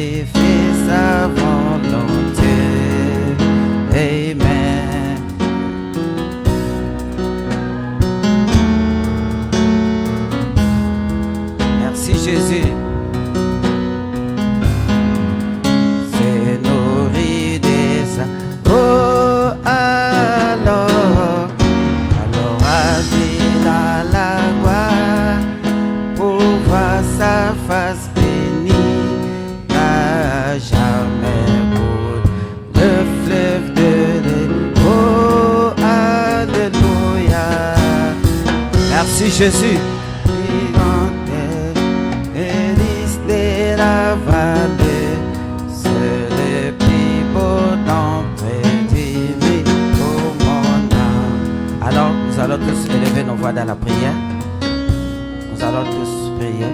et fais sa volonté. Amen. Merci Jésus. C'est nourri des oh alors assis dans la gloire pour voir sa face bénie à jamais coule le fleuve de oh alléluia. Merci Jésus. La vallée, c'est le plus beau d'entre tes pour mon âme. Alors, nous allons tous élever nos voix dans la prière. Nous allons tous prier.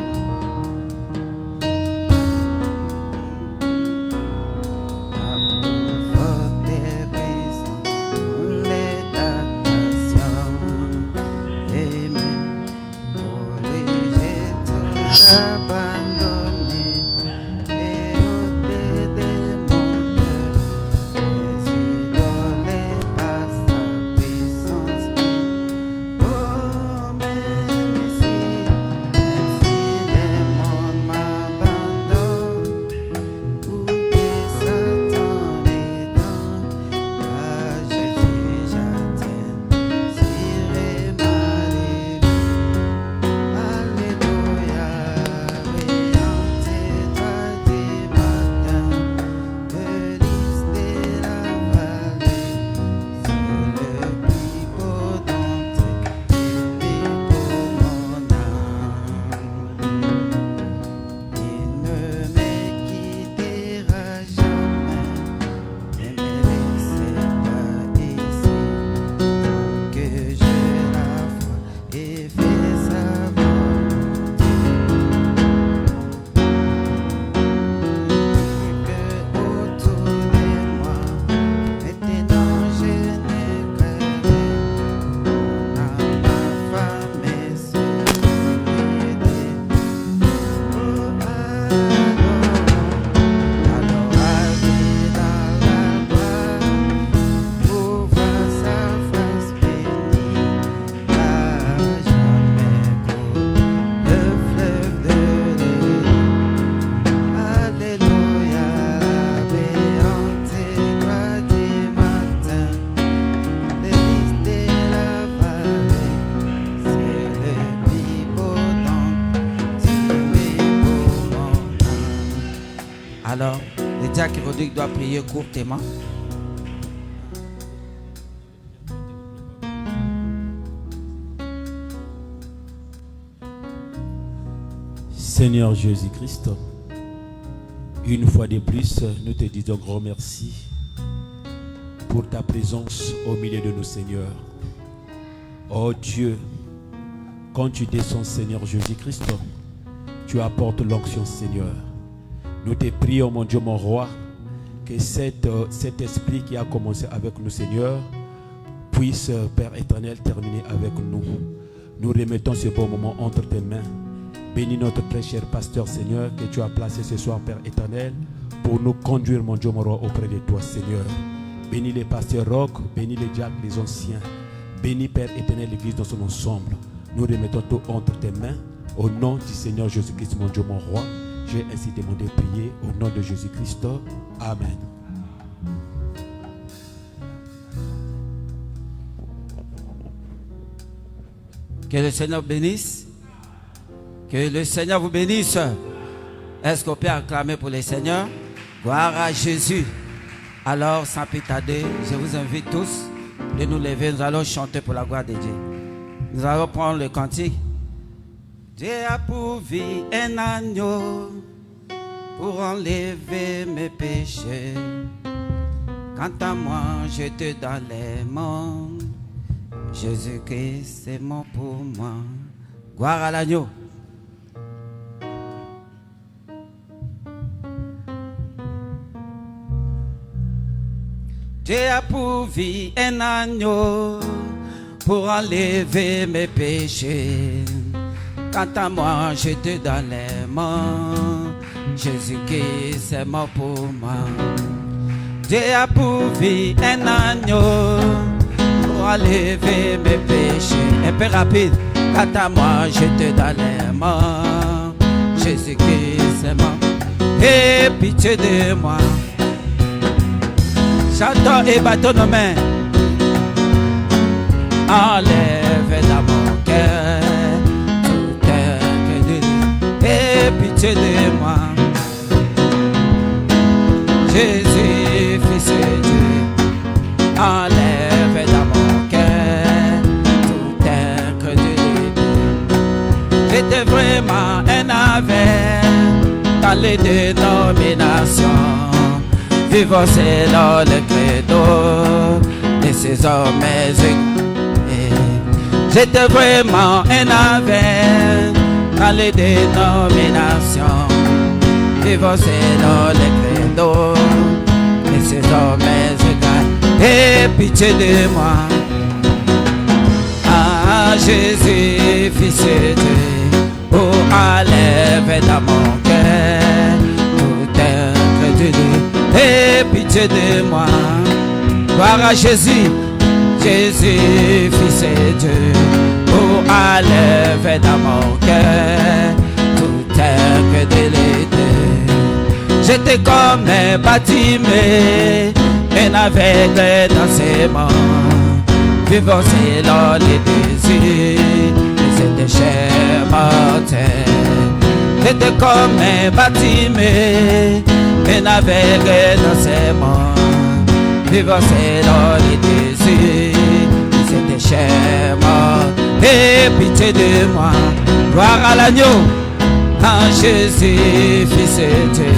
Alors, le diacre Rodrigue doit prier courtement. Seigneur Jésus-Christ, une fois de plus, nous te disons grand merci pour ta présence au milieu de nous, Seigneur. Oh Dieu, quand tu descends, Seigneur Jésus-Christ, tu apportes l'onction, Seigneur. Nous te prions, mon Dieu, mon roi, que cet esprit qui a commencé avec nous, Seigneur, puisse, Père éternel, terminer avec nous. Nous remettons ce bon moment entre tes mains. Bénis notre très cher pasteur, Seigneur, que tu as placé ce soir, Père éternel, pour nous conduire, mon Dieu, mon roi, auprès de toi, Seigneur. Bénis les pasteurs rocs, bénis les diacres, les anciens. Bénis, Père éternel, l'Église dans son ensemble. Nous remettons tout entre tes mains. Au nom du Seigneur Jésus-Christ, mon Dieu, mon roi, j'ai ainsi demandé de prier au nom de Jésus-Christ. Amen. Que le Seigneur bénisse. Que le Seigneur vous bénisse. Est-ce qu'on peut acclamer pour le Seigneur? Gloire à Jésus. Alors, sans plus tarder, je vous invite tous de nous lever. Nous allons chanter pour la gloire de Dieu. Nous allons prendre le cantique. Dieu a pourvu un agneau pour enlever mes péchés. Quant à moi, je te donne les mains. Jésus-Christ, c'est mon pour moi. Gloire à l'agneau. Dieu a pourvu un agneau pour enlever mes péchés. Quant à moi, je te donne les mains. Jésus-Christ est mort pour moi. Dieu a pourvu un agneau pour enlever mes péchés. Un peu rapide, quant à moi, je te donne les mains. Jésus-Christ est mort. Aie pitié de moi. J'adore et bâton nos mains. Enlève dans mon cœur tout est aie pitié de moi. Jésus, Fils de Dieu, enlève dans mon cœur tout incrédulité. J'étais vraiment un aveugle dans les dénominations, vivant selon le credo de ces hommes. J'étais vraiment un aveugle dans les dénominations, vivant selon le credo de ces hommes. Aie pitié de moi. Ah, Jésus, Fils de Dieu, oh, enlève dans mon cœur tout incrédulité. Aie pitié de moi. Gloire à Jésus, Jésus, Fils de Dieu, oh, enlève dans mon cœur tout incrédulité. J'étais comme un bâtiment, un aveugle dans ses mains, vivant selon les désirs de cette chair mortelle. J'étais comme un bâtiment, un aveugle dans ses mains, vivant selon les désirs de cette chair mortelle. Aie pitié de moi. Gloire à l'agneau, en Jésus, Fils de Dieu,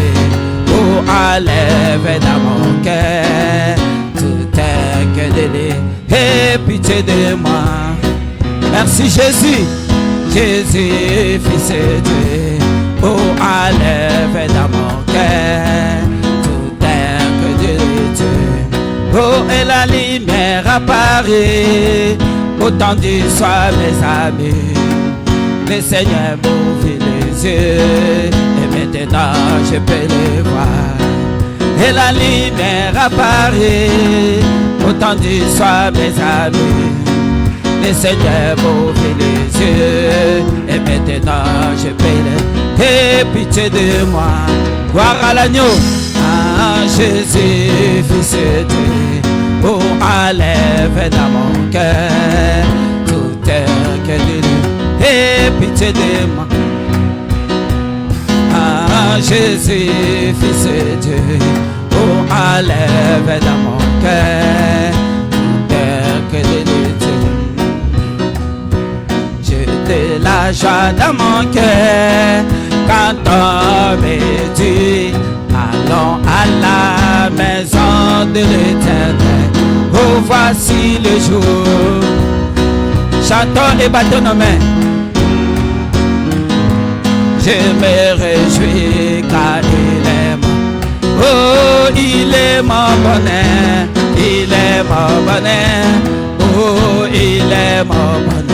oh, enlève dans mon cœur tout incrédulité. Aie pitié de moi. Merci Jésus, Jésus, Fils de Dieu, oh, enlève dans mon cœur tout incrédulité. Oh, et la lumière apparaît au temps du soir, mes amis. Le Seigneur m'ouvre les yeux et maintenant je peux le voir. Et la lumière apparaît au temps du soir, mes amis. Le Seigneur m'ouvre les yeux et maintenant je peux le voir. Aie pitié de moi. Gloire à l'agneau, ah, Jésus, Fils de Dieu, oh, enlève dans mon cœur tout incrédulité. Aie pitié de moi. Ah, Jésus, Fils de Dieu, oh, enlève dans mon cœur tout incrédulité. J'ai de la joie dans mon cœur quand on me dit allons à la maison de l'Éternel. Oh, voici le jour. Chantons et battons nos mains. Je me réjouis car il est mon. Oh, il est mon bonheur. Il est mon bonheur. Oh, il est mon bonheur.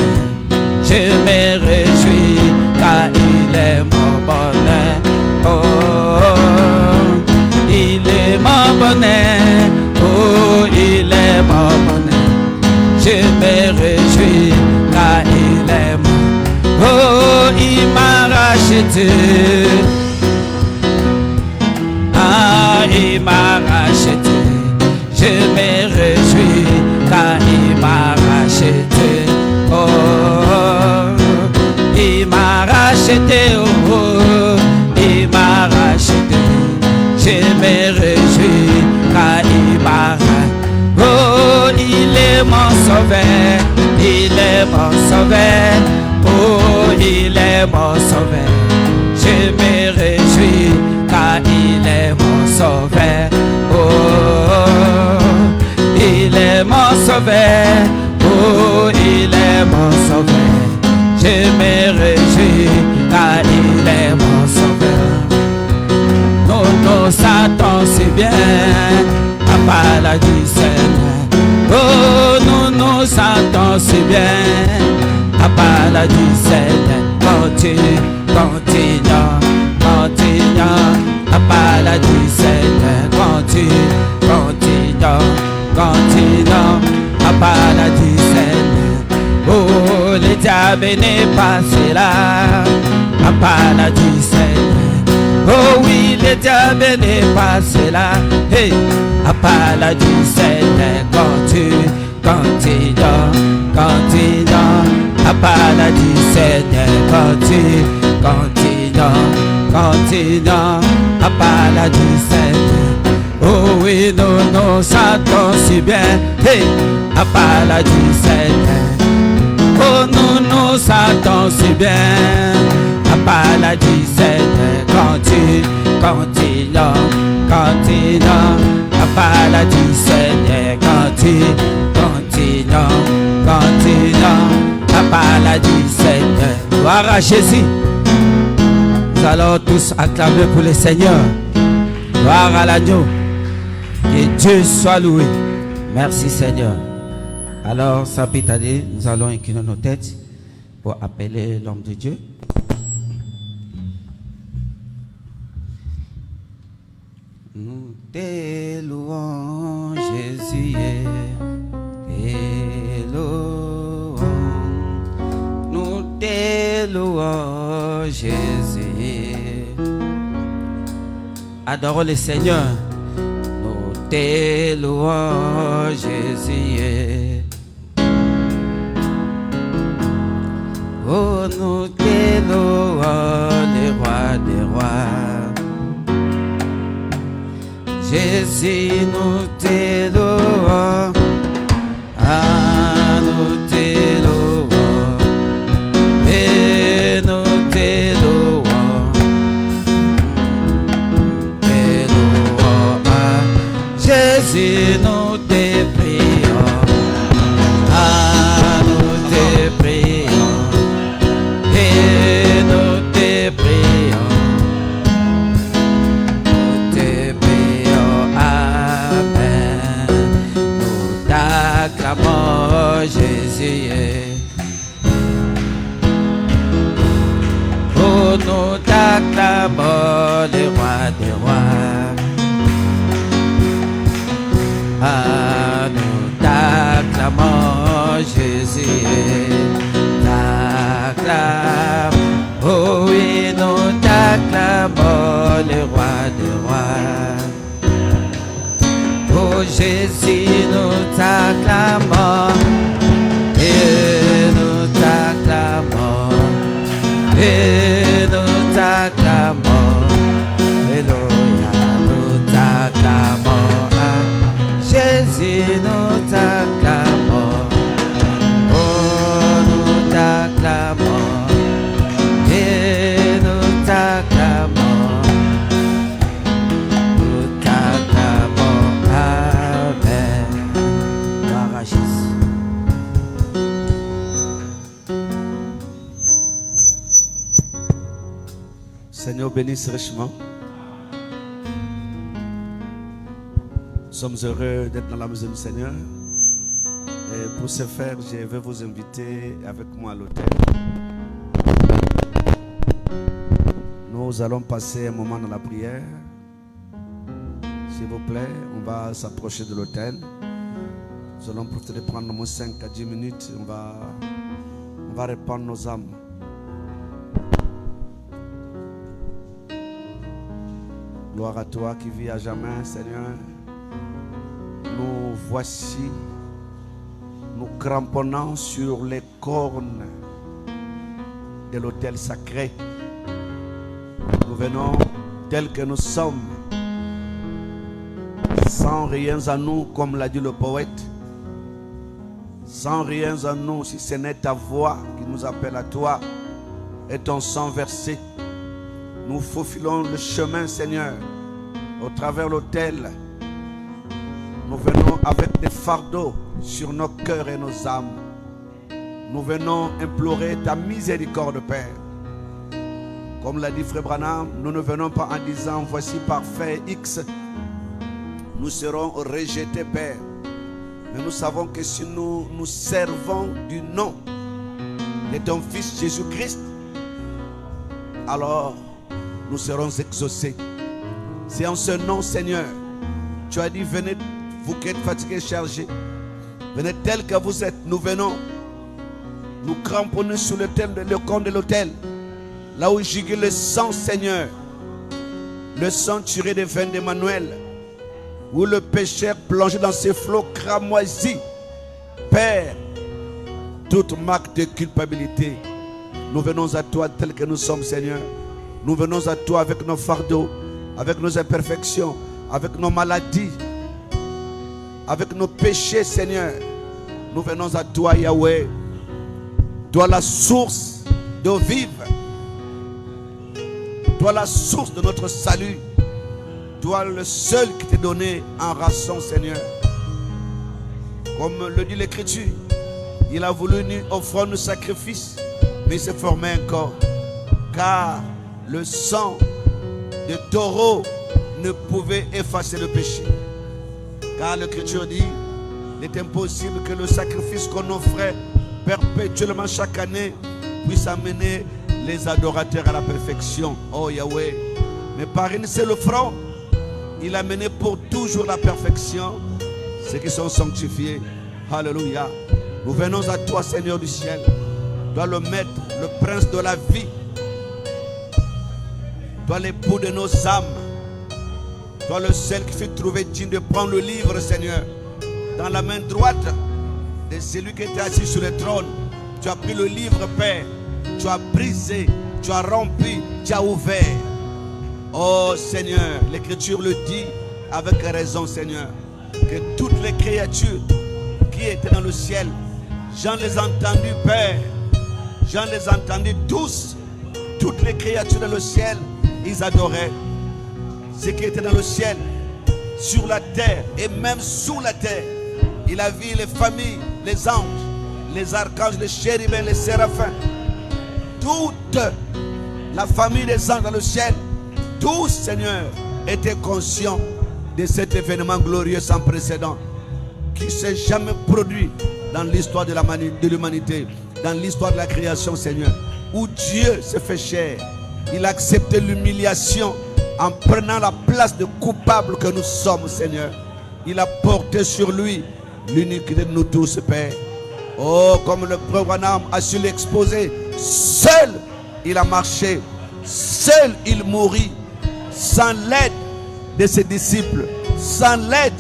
Je me réjouis car il est mon bonheur. Oh, il est mon bonheur. Oh, il est mon bonheur. Je me réjouis car il est mon. Oh, il m'a racheté. Ah, il m'a racheté. Je me réjouis car il m'a racheté. Oh, il m'a racheté. Oh, il m'a racheté. Je me réjouis car il m'a racheté. Oh, il est mon sauveur. Il est mon sauveur. Oh, il est mon sauveur. Je me réjouis car il est mon sauveur. Oh, il est mon sauveur. Oh, il est mon sauveur. Je me réjouis car il est mon sauveur. Nous nous sentons si bien à parler du Seigneur. Oh, nous nous sentons si bien à parler du Seigneur. Continue, continue, continue. déjà béni par cela. À part du Seigneur. Oh oui, il est déjà béni par cela. Hey, à part du Seigneur. Quand tu dors, à part du Seigneur. Quand tu dors, à part du Seigneur. Oh oui, nous chantons si bien. Hey, à part du Seigneur. Oh, nous chantons si bien. À part du Seigneur. Quand tu dors, à part du Seigneur. Quand tu dors, à part du Seigneur. Gloire à Jésus. Nous allons tous acclamer pour le Seigneur. Gloire à l'agneau. Que Dieu soit loué. Merci Seigneur. Alors, sans plus tarder, nous allons incliner nos têtes pour appeler l'homme de Dieu. Nous te louons, Jésus. Te louons. Nous te louons, Jésus. Adorons le Seigneur. Nous te louons, Jésus. Oh, nous te louons, le roi des rois. Jésus, nous te louons. Ah, nous te louons. Et nous te louons. Te louons. Ah, Jésus, nous te prions. Ah, nous te prions. Et nous te prions. Nous te prions. Amen. Nous t'acclamons, Jésus. Oh, nous t'acclamons, le roi des rois. Ah, nous t'acclamons, Jésus. T'acclame. Oh oui, nous t'acclamons, le roi des rois. Oh Jésus, nous t'acclamons. Et nous t'acclamons. Et nous t'acclamons. Alléluia, nous t'acclamons. Jésus, nous t'acclamons. Oh, nous t'acclamons. Et nous t'acclamons. Nous t'acclamons. Amen. Gloire à Jésus. Seigneur, bénisse richement. Nous sommes heureux d'être dans la maison du Seigneur. Et pour ce faire, je vais vous inviter avec moi à l'autel. Nous allons passer un moment dans la prière. S'il vous plaît, on va s'approcher de l'autel. Nous allons profiter de prendre au moins 5 à 10 minutes. On va répandre nos âmes. Gloire à toi qui vis à jamais, Seigneur. Nous voici, nous cramponnant sur les cornes de l'autel sacré. Nous venons tels que nous sommes, sans rien à nous, comme l'a dit le poète, sans rien à nous, si ce n'est ta voix qui nous appelle à toi et ton sang versé. Nous faufilons le chemin, Seigneur, au travers l'autel. Nous venons avec des fardeaux sur nos cœurs et nos âmes. Nous venons implorer ta miséricorde, Père. Comme l'a dit Frère Branham, nous ne venons pas en disant voici parfait X. Nous serons rejetés, Père. Mais nous savons que si nous nous servons du nom de ton Fils Jésus-Christ, alors nous serons exaucés. C'est en ce nom, Seigneur, tu as dit venez, vous qui êtes fatigués, chargés, venez tels que vous êtes, nous venons. Nous cramponnons sur le camp de l'autel. Là où gigue le sang, Seigneur. Le sang tiré des veines d'Emmanuel. Où le pécheur plongé dans ses flots cramoisis. Père, toute marque de culpabilité, nous venons à toi tel que nous sommes, Seigneur. Nous venons à toi avec nos fardeaux, avec nos imperfections, avec nos maladies, avec nos péchés, Seigneur. Nous venons à toi, Yahweh. Toi la source d'eau vive. Toi la source de notre salut. Toi le seul qui t'est donné en rançon, Seigneur. Comme le dit l'Écriture, il a voulu une offrande de sacrifice, mais il s'est formé un corps. Car le sang de taureau ne pouvait effacer le péché. Car l'Écriture dit, il est impossible que le sacrifice qu'on offrait perpétuellement chaque année puisse amener les adorateurs à la perfection. Oh Yahweh, mais par une seule offrande, il a mené pour toujours la perfection ceux qui sont sanctifiés. Alléluia. Nous venons à toi, Seigneur du ciel. Toi le maître, le prince de la vie. Toi l'époux de nos âmes. Toi le seul qui fut trouvé digne de prendre le livre, Seigneur, dans la main droite de celui qui était assis sur le trône. Tu as pris le livre, Père. Tu as brisé, tu as rompu, tu as ouvert. Oh Seigneur, l'Écriture le dit avec raison, Seigneur, que toutes les créatures qui étaient dans le ciel, j'en les ai entendues, Père. J'en les ai entendues tous. Toutes les créatures dans le ciel, ils adoraient. Ceux qui étaient dans le ciel, sur la terre et même sous la terre. Il a vu les familles, les anges, les archanges, les chérubins, les séraphins. Toute la famille des anges dans le ciel, tous, Seigneur, étaient conscients de cet événement glorieux sans précédent qui ne s'est jamais produit dans l'histoire de l'humanité, dans l'histoire de la création, Seigneur, où Dieu s'est fait chair. Il a accepté l'humiliation en prenant la place de coupable que nous sommes, Seigneur. Il a porté sur lui l'uniquité de nous tous, Père. Oh, comme le prêtre Branham a su l'exposer, seul il a marché, seul il mourit, sans l'aide de ses disciples, sans l'aide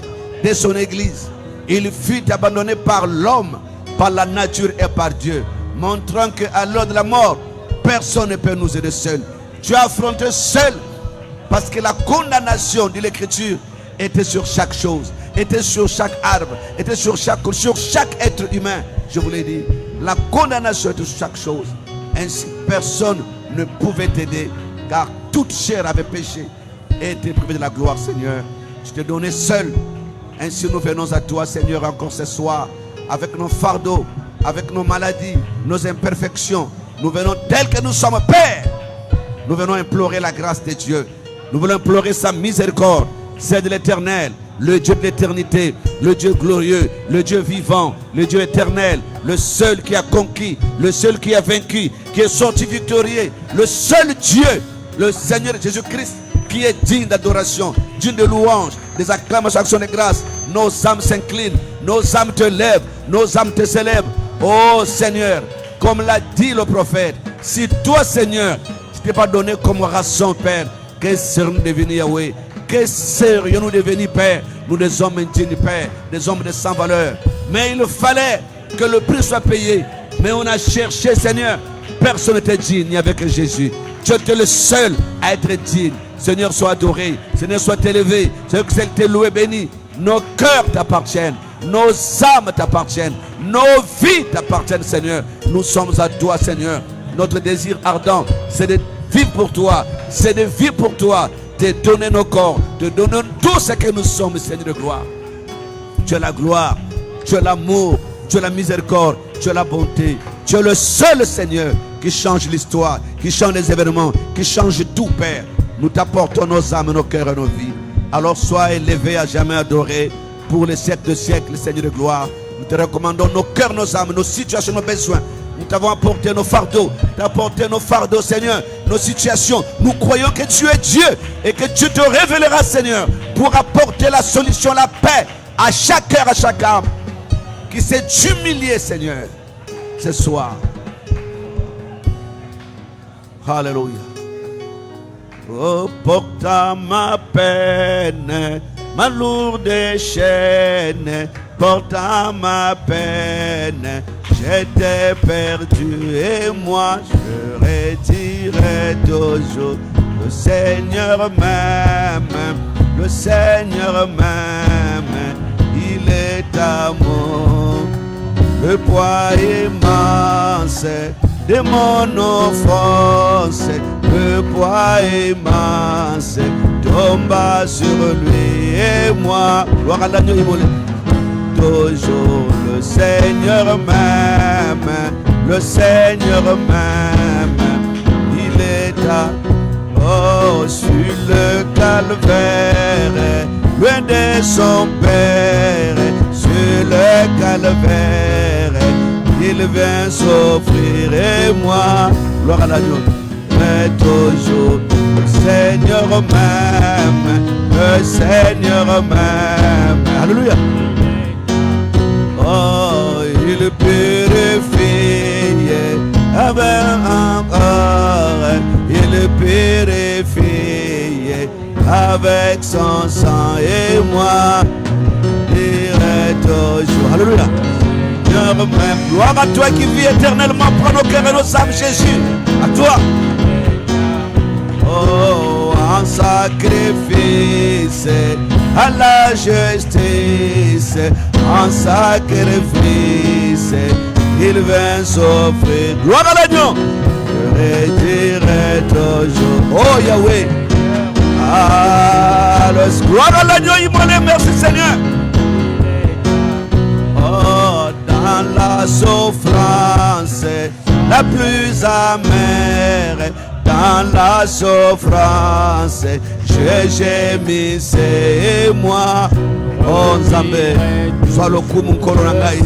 de son église. Il fut abandonné par l'homme, par la nature et par Dieu, montrant qu'à l'heure de la mort, personne ne peut nous aider seul. Tu as affronté seul, parce que la condamnation de l'Écriture était sur chaque chose, était sur chaque arbre, était sur chaque être humain. Je vous l'ai dit, la condamnation était sur chaque chose. Ainsi, personne ne pouvait t'aider, car toute chair avait péché et était privée de la gloire, Seigneur. Je t'ai donné seul. Ainsi, nous venons à toi, Seigneur, encore ce soir, avec nos fardeaux, avec nos maladies, nos imperfections. Nous venons tels que nous sommes, Père. Nous venons implorer la grâce de Dieu. Nous voulons implorer sa miséricorde, celle de l'Éternel, le Dieu de l'éternité, le Dieu glorieux, le Dieu vivant, le Dieu éternel, le seul qui a conquis, le seul qui a vaincu, qui est sorti victorieux, le seul Dieu, le Seigneur Jésus-Christ, qui est digne d'adoration, digne de louange, des acclamations, actions de grâce. Nos âmes s'inclinent, nos âmes te lèvent, nos âmes te célèbrent. Oh Seigneur, comme l'a dit le prophète, si toi, Seigneur, tu t'es pas donné comme rançon, Père, que serions-nous devenus, Yahweh? Que serions-nous devenus, Père? Nous des hommes indignes, Père, des hommes de sans valeur. Mais il fallait que le prix soit payé. Mais on a cherché, Seigneur. Personne n'était digne, il n'y avait que Jésus. Tu es le seul à être digne. Seigneur, sois adoré. Seigneur, sois élevé. Seigneur, que c'est loué, béni. Nos cœurs t'appartiennent. Nos âmes t'appartiennent. Nos vies t'appartiennent, Seigneur. Nous sommes à toi, Seigneur. Notre désir ardent, c'est de vivre pour toi. C'est de vivre pour toi. De donner nos corps. De donner tout ce que nous sommes, Seigneur de gloire. Tu es la gloire. Tu es l'amour. Tu es la miséricorde. Tu es la bonté. Tu es le seul, Seigneur, qui change l'histoire, qui change les événements, qui change tout, Père. Nous t'apportons nos âmes, nos cœurs et nos vies. Alors sois élevé à jamais adoré pour les siècles de siècles, Seigneur de gloire. Nous te recommandons nos cœurs, nos âmes, nos situations, nos besoins. Nous t'avons apporté nos fardeaux. Tu as apporté nos fardeaux, Seigneur, nos situations. Nous croyons que tu es Dieu et que tu te révéleras, Seigneur, pour apporter la solution, la paix à chaque cœur, à chaque âme qui s'est humilié, Seigneur, ce soir. Alléluia. Oh, porte ma peine, ma lourde chaîne, porte ma peine. J'étais perdu et moi je retirais toujours. Le Seigneur m'aime, le Seigneur m'aime, il est amour. Le poids immense de mon offense, le poids immense tomba sur lui et moi. Gloire à l'agneau immolé. Toujours le Seigneur m'aime, le Seigneur m'aime, il est à sur le calvaire, loin de son Père, sur le calvaire, il vient s'offrir et moi, gloire à l'agneau, mais toujours le Seigneur m'aime, le Seigneur m'aime, alléluia. Oh, il purifie avec encore, il purifie avec son sang et moi, dirai toujours, alléluia. Gloire à toi qui vis éternellement, prends nos cœurs et nos âmes, Jésus, à toi. Oh, en sacrifice, à la justice, en sacrifice, il vient s'offrir. Gloire à l'agneau. Je dirai toujours, oh Yahweh, ah, gloire à l'agneau immolé, merci Seigneur. Oh, dans la souffrance la plus amère, dans la souffrance, je gémissais et moi, oh Nzambe, sois le coup mon coronangai.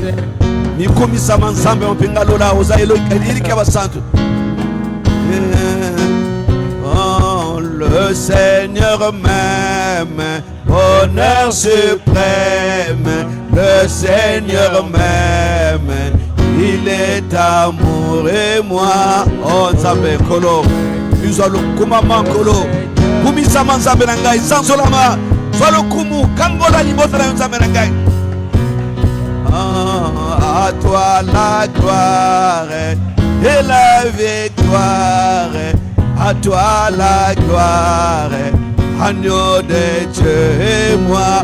Mikomi sama Nzambe mpinga lola ozailo ili kia basantu. Oh, le Seigneur m'aime, honneur suprême, le Seigneur m'aime, il est amour et moi, oh Nzambe kolo, uzalo kumama kolo, kumi sama Nzambe nangai, sans olama, swalo kumu, kangola libota na Nzambe nangai. À toi la gloire et la victoire, à toi la gloire, agneau de Dieu et moi.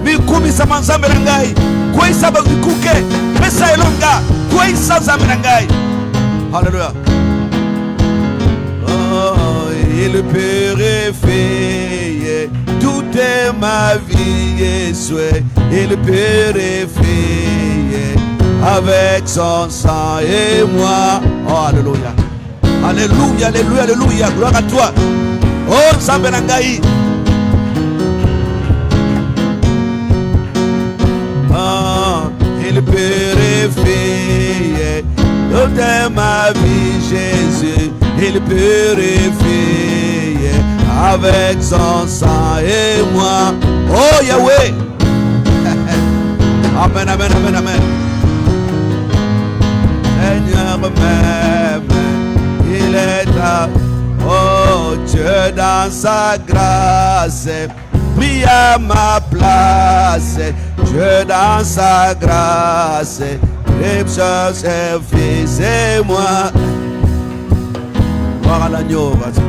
Mikumi sama Nzambe nangai, kwa isaba kuke, mesa elonga, kwa isa Nzambe nangai. Alléluia. Oh, il purifie toute ma vie, Jésus, il purifie avec son sang et moi. Oh, alléluia. Alléluia, alléluia, alléluia. Gloire à toi. Oh, Nzambe nangai. Oh, il purifie toute ma vie, Jésus. Il purifie avec son sang et moi. Oh, Yahweh. Amen, amen, amen, amen. Seigneur m'aime, il est à, oh Dieu dans sa grâce, prie à ma place, Dieu dans sa grâce, rédemption c'est fils et moi. Voir à l'agneau, vas-y.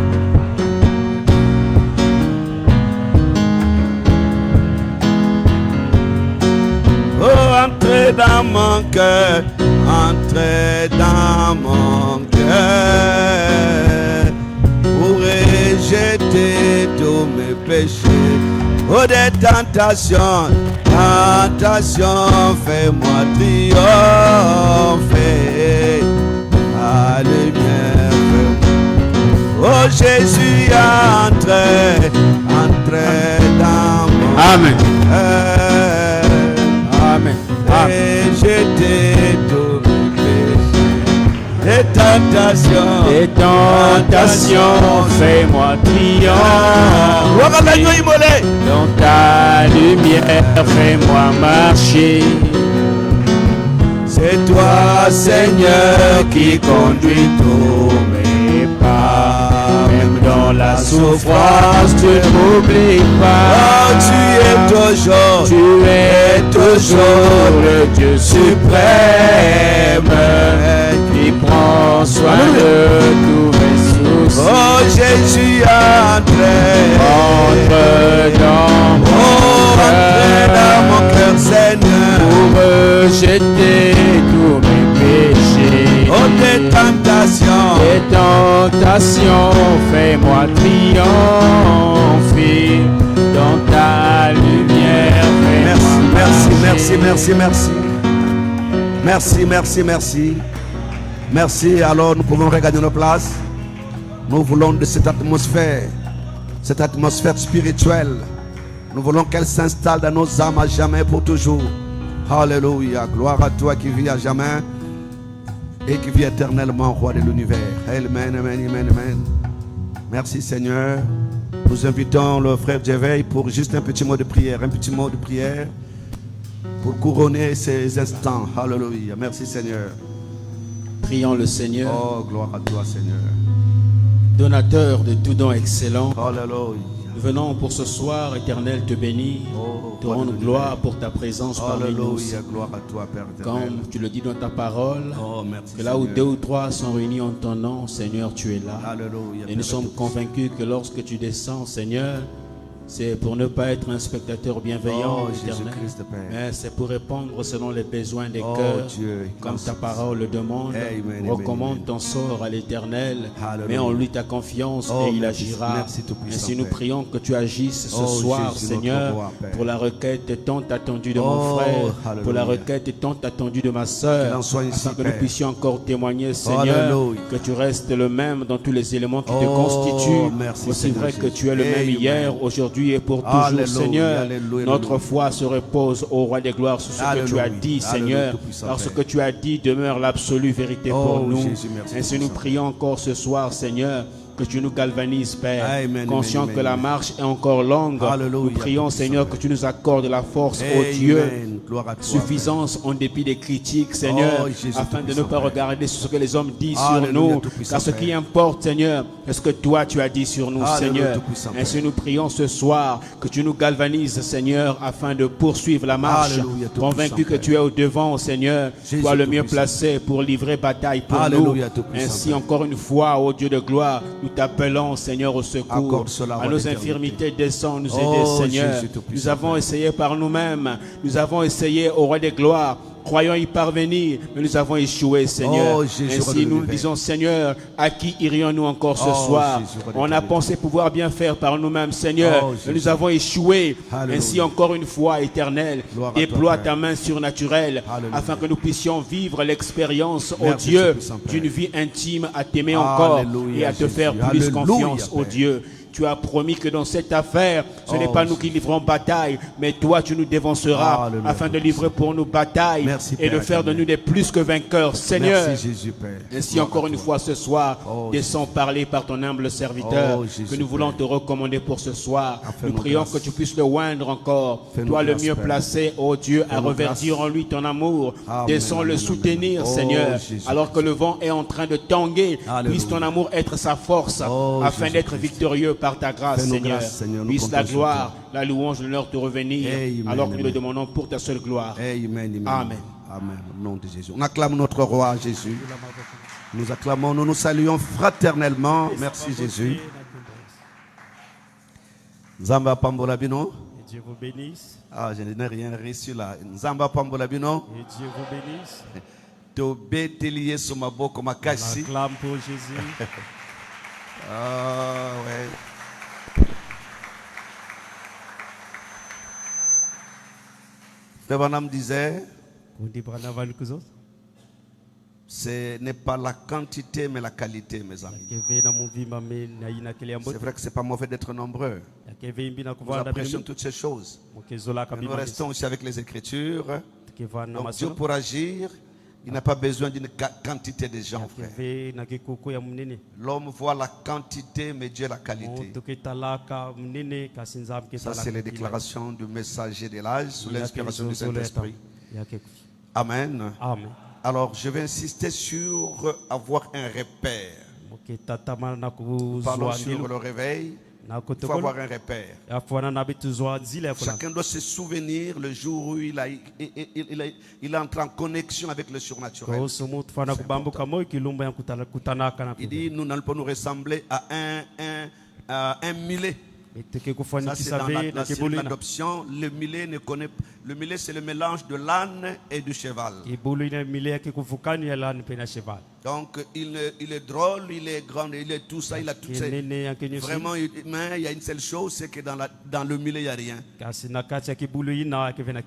Oh, entrez dans mon cœur, entrez dans mon cœur, pour rejeter tous mes péchés. Oh, des tentations, tentations, fais-moi triompher. La lumière, oh Jésus, entrez, entrez dans mon Amen. cœur. Amen. Et jeter tous mes péchés. Des tentations, Fais-moi triompher. gloire à l'agneau immolé. Dans ta lumière, fais-moi marcher. C'est toi, Seigneur, qui conduis tous mes pas. Dans la souffrance, tu n'oublies pas. Oh, tu es toujours le Dieu suprême qui prend soin de tous mes soucis. Oh, Jésus, entre dans mon cœur, Seigneur, pour rejeter tous mes péchés. Oh, tes tentations, fais-moi triompher dans ta lumière. Merci. Alors nous pouvons regagner nos places. Nous voulons de cette atmosphère spirituelle. Nous voulons qu'elle s'installe dans nos âmes à jamais pour toujours. Alléluia. Gloire à toi qui vis à jamais et qui vit éternellement, roi de l'univers. Amen, amen, amen, amen. Merci Seigneur. Nous invitons le frère Djeveil pour juste un petit mot de prière. Pour couronner ces instants. Alléluia. Merci Seigneur. Prions le Seigneur. Oh, gloire à toi Seigneur. Donateur de tout don excellent. Alléluia. Nous venons pour ce soir, Éternel, te bénir, te rendre gloire pour ta présence parmi nous. Gloire à toi, Père éternel. Comme tu le dis dans ta parole, merci, que là où Seigneur. 2 ou 3 sont réunis en ton nom, Seigneur, tu es là. Alléluia, Et nous sommes convaincus que lorsque tu descends, Seigneur, c'est pour ne pas être un spectateur bienveillant, éternel, mais c'est pour répondre selon les besoins des cœurs, Dieu, comme ta parole le demande. Amen, Recommande amen. ton sort à l'Éternel, Alléluia. mets en lui ta confiance et il agira. Merci, Tout-Puissant Ainsi nous Père. prions que tu agisses ce soir, Jésus, Seigneur, notre roi, Père. pour la requête tant attendue de mon frère, Alléluia. pour la requête tant attendue de ma Qu'il soeur, en soit ainsi, afin que Père. nous puissions encore témoigner, Seigneur, Alléluia. que tu restes le même dans tous les éléments qui te constituent. Merci, Aussi Seigneur vrai que Jésus. tu es le même Amen. hier, aujourd'hui et pour toujours, Alléluia, Seigneur. alléluia, Notre alléluia. foi se repose au Roi des gloires sur ce que tu as Alléluia, dit, alléluia, Seigneur. Tout-Puissant Parce Père. que tu as dit demeure l'absolue vérité pour nous. Jésus, merci, Ainsi nous Tout-Puissant. prions encore ce soir, Seigneur, que tu nous galvanises, Père. Amen, Conscient amen, que la amen. marche est encore longue. Alléluia, Nous prions, Tout-Puissant Seigneur, Père. que tu nous accordes la force, ô Dieu. Amen. Gloire à toi, Suffisance en dépit des critiques, Seigneur, Jésus afin de ne Tout-Puissant, pas Père. regarder sur ce que les hommes disent sur Alléluia, nous, Tout-Puissant, car ce qui Père. importe, Seigneur, est ce que toi tu as dit sur nous, Alléluia, Seigneur. Tout-Puissant, Père. Ainsi nous prions ce soir que tu nous galvanises, Seigneur, afin de poursuivre la marche, Alléluia, Tout-Puissant, convaincu que Père. tu es au devant, Seigneur, Jésus toi le mieux Tout-Puissant. placé pour livrer bataille pour Alléluia, nous. Tout-Puissant, Ainsi Père. encore une fois, ô Dieu de gloire, nous t'appelons, Seigneur, au secours. Accorde cela, À roi nos d'éternité. infirmités, descends nous aider, Oh, Seigneur. Jésus Tout-Puissant, Nous avons Père. essayé par nous-mêmes, nous avons essayé au Roi des gloires, croyons y parvenir, mais nous avons échoué, Seigneur. Oh, Jésus, roi de Ainsi nous l'univers. disons, Seigneur, à qui irions-nous encore ce Oh, soir? Jésus, roi de On a l'éternité. pensé pouvoir bien faire par nous-mêmes, Seigneur, Oh, mais Jésus. nous avons échoué. Alléluia. Ainsi encore une fois, Éternel, Gloire à toi, déploie Père. ta main surnaturelle Alléluia. afin que nous puissions vivre l'expérience, ô Merci, Dieu, Tout-Puissant, Père. d'une vie intime à t'aimer encore Alléluia, et à te Jésus. faire plus Alléluia, confiance, ô Père. Dieu. Tu as promis que dans cette affaire, ce n'est Oh, pas nous Jésus. qui livrons bataille, mais toi tu nous dévanceras Alléluia, afin de livrer pour nous bataille Merci, et de Père faire de éternel. nous des plus que vainqueurs. Seigneur, Merci Jésus, Père. ainsi Gloire encore à une toi. fois ce soir, Oh, descends parler par ton humble serviteur Oh, Jésus, que nous voulons Père. te recommander pour ce soir. Fais-nous Nous prions grâce. que tu puisses le oindre encore. Fais-nous Toi le grâce, mieux Père. placé, ô Dieu, à Fais-nous reverdir grâce. en lui ton amour. Amen, Descends le amen, soutenir, amen. Oh, Seigneur, Jésus. alors que le vent est en train de tanguer. Alléluia. Puisse ton amour être sa force Oh, afin Jésus d'être Christ. victorieux par ta grâce, Fais-nous Seigneur. grâce, Seigneur, nous Puisse la comptons sur gloire, la louange, l'honneur te revenir, Amen, alors que nous le amen. demandons pour ta seule gloire. Amen, amen. Amen. Amen. Au nom de Jésus. On acclame notre roi Jésus. Nous acclamons, nous nous saluons fraternellement. Merci Jésus. Zamba Pambola Bino. Et Dieu vous bénisse. Ah, je n'ai rien reçu là. Zamba Pambola Bino. Et Dieu vous bénisse. Tobe Teliye Somaboko On Makasi. acclame pour Jésus. Ah, ouais. Frère Branham disait, ce n'est pas la quantité mais la qualité, mes amis. C'est vrai que ce n'est pas mauvais d'être nombreux. Nous apprécions toutes ces choses. Nous restons aussi avec les Écritures. Donc Dieu pour agir, il n'a pas besoin d'une quantité de gens, frère. L'homme voit la quantité, mais Dieu la qualité. Ça, c'est les déclarations du messager de l'âge sous l'inspiration du Saint-Esprit. Amen. Amen. Alors, je vais insister sur avoir un repère. Nous parlons sur le réveil. Il faut avoir un repère. Chacun doit se souvenir le jour où il est entré en connexion avec le surnaturel. Il dit, nous n'allons pas nous ressembler à un mulet. Ça, c'est dans la série d'adoption. Le mulet, c'est le mélange de l'âne et du cheval. Donc, il est drôle, il est grand, il est tout ça, il a toutes ces... Vraiment, mais il y a une seule chose, c'est que dans le mulet, il n'y a rien.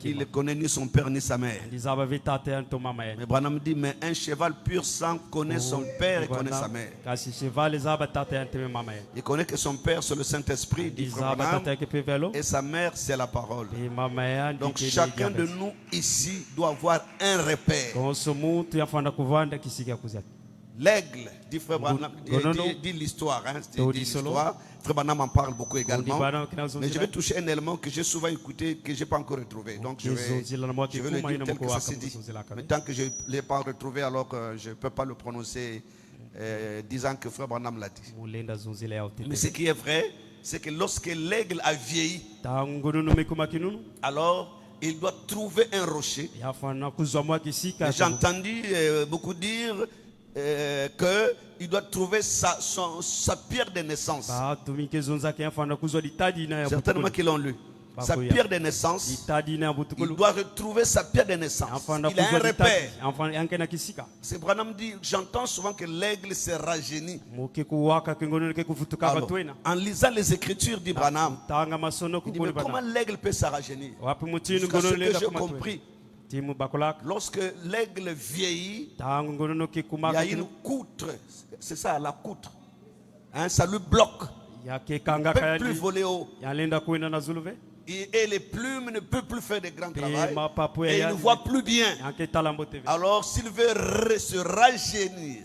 Il ne connaît ni son père ni sa mère. Mais Branham dit, mais un cheval pur sang connaît son père et connaît sa mère. Il connaît que son père, c'est le Saint-Esprit, dit Frère Branham, et sa mère, c'est la parole. Donc, chacun de nous ici doit avoir un repère. L'aigle, dit Frère Branham, dit l'histoire. Frère Branham en parle beaucoup également. Mais je vais toucher un élément que j'ai souvent écouté, que je n'ai pas encore retrouvé. Donc je vais le dire tel que ça s'est dit. Mais tant que je ne l'ai pas retrouvé, alors que je ne peux pas le prononcer disant que Frère Branham l'a dit. Mais ce qui est vrai, c'est que lorsque l'aigle a vieilli, alors il doit trouver un rocher. J'ai entendu beaucoup dire qu'il doit trouver sa pierre de naissance. Certainement qu'ils l'ont lu. Sa pierre de naissance, il doit retrouver sa pierre de naissance. Il a un repère. C'est Branham dit, j'entends souvent que l'aigle se rajeunit. Alors, en lisant les Écritures, dit Branham, il dit, mais comment l'aigle peut se rajeunir? Jusqu'à ce que j'ai compris, lorsque l'aigle vieillit, il y a une poutre. C'est ça, la poutre. Hein, ça lui bloque. Il ne peut plus voler haut. Et les plumes ne peuvent plus faire de grands travaux. Et il ne voit plus bien. Alors s'il veut se rajeunir,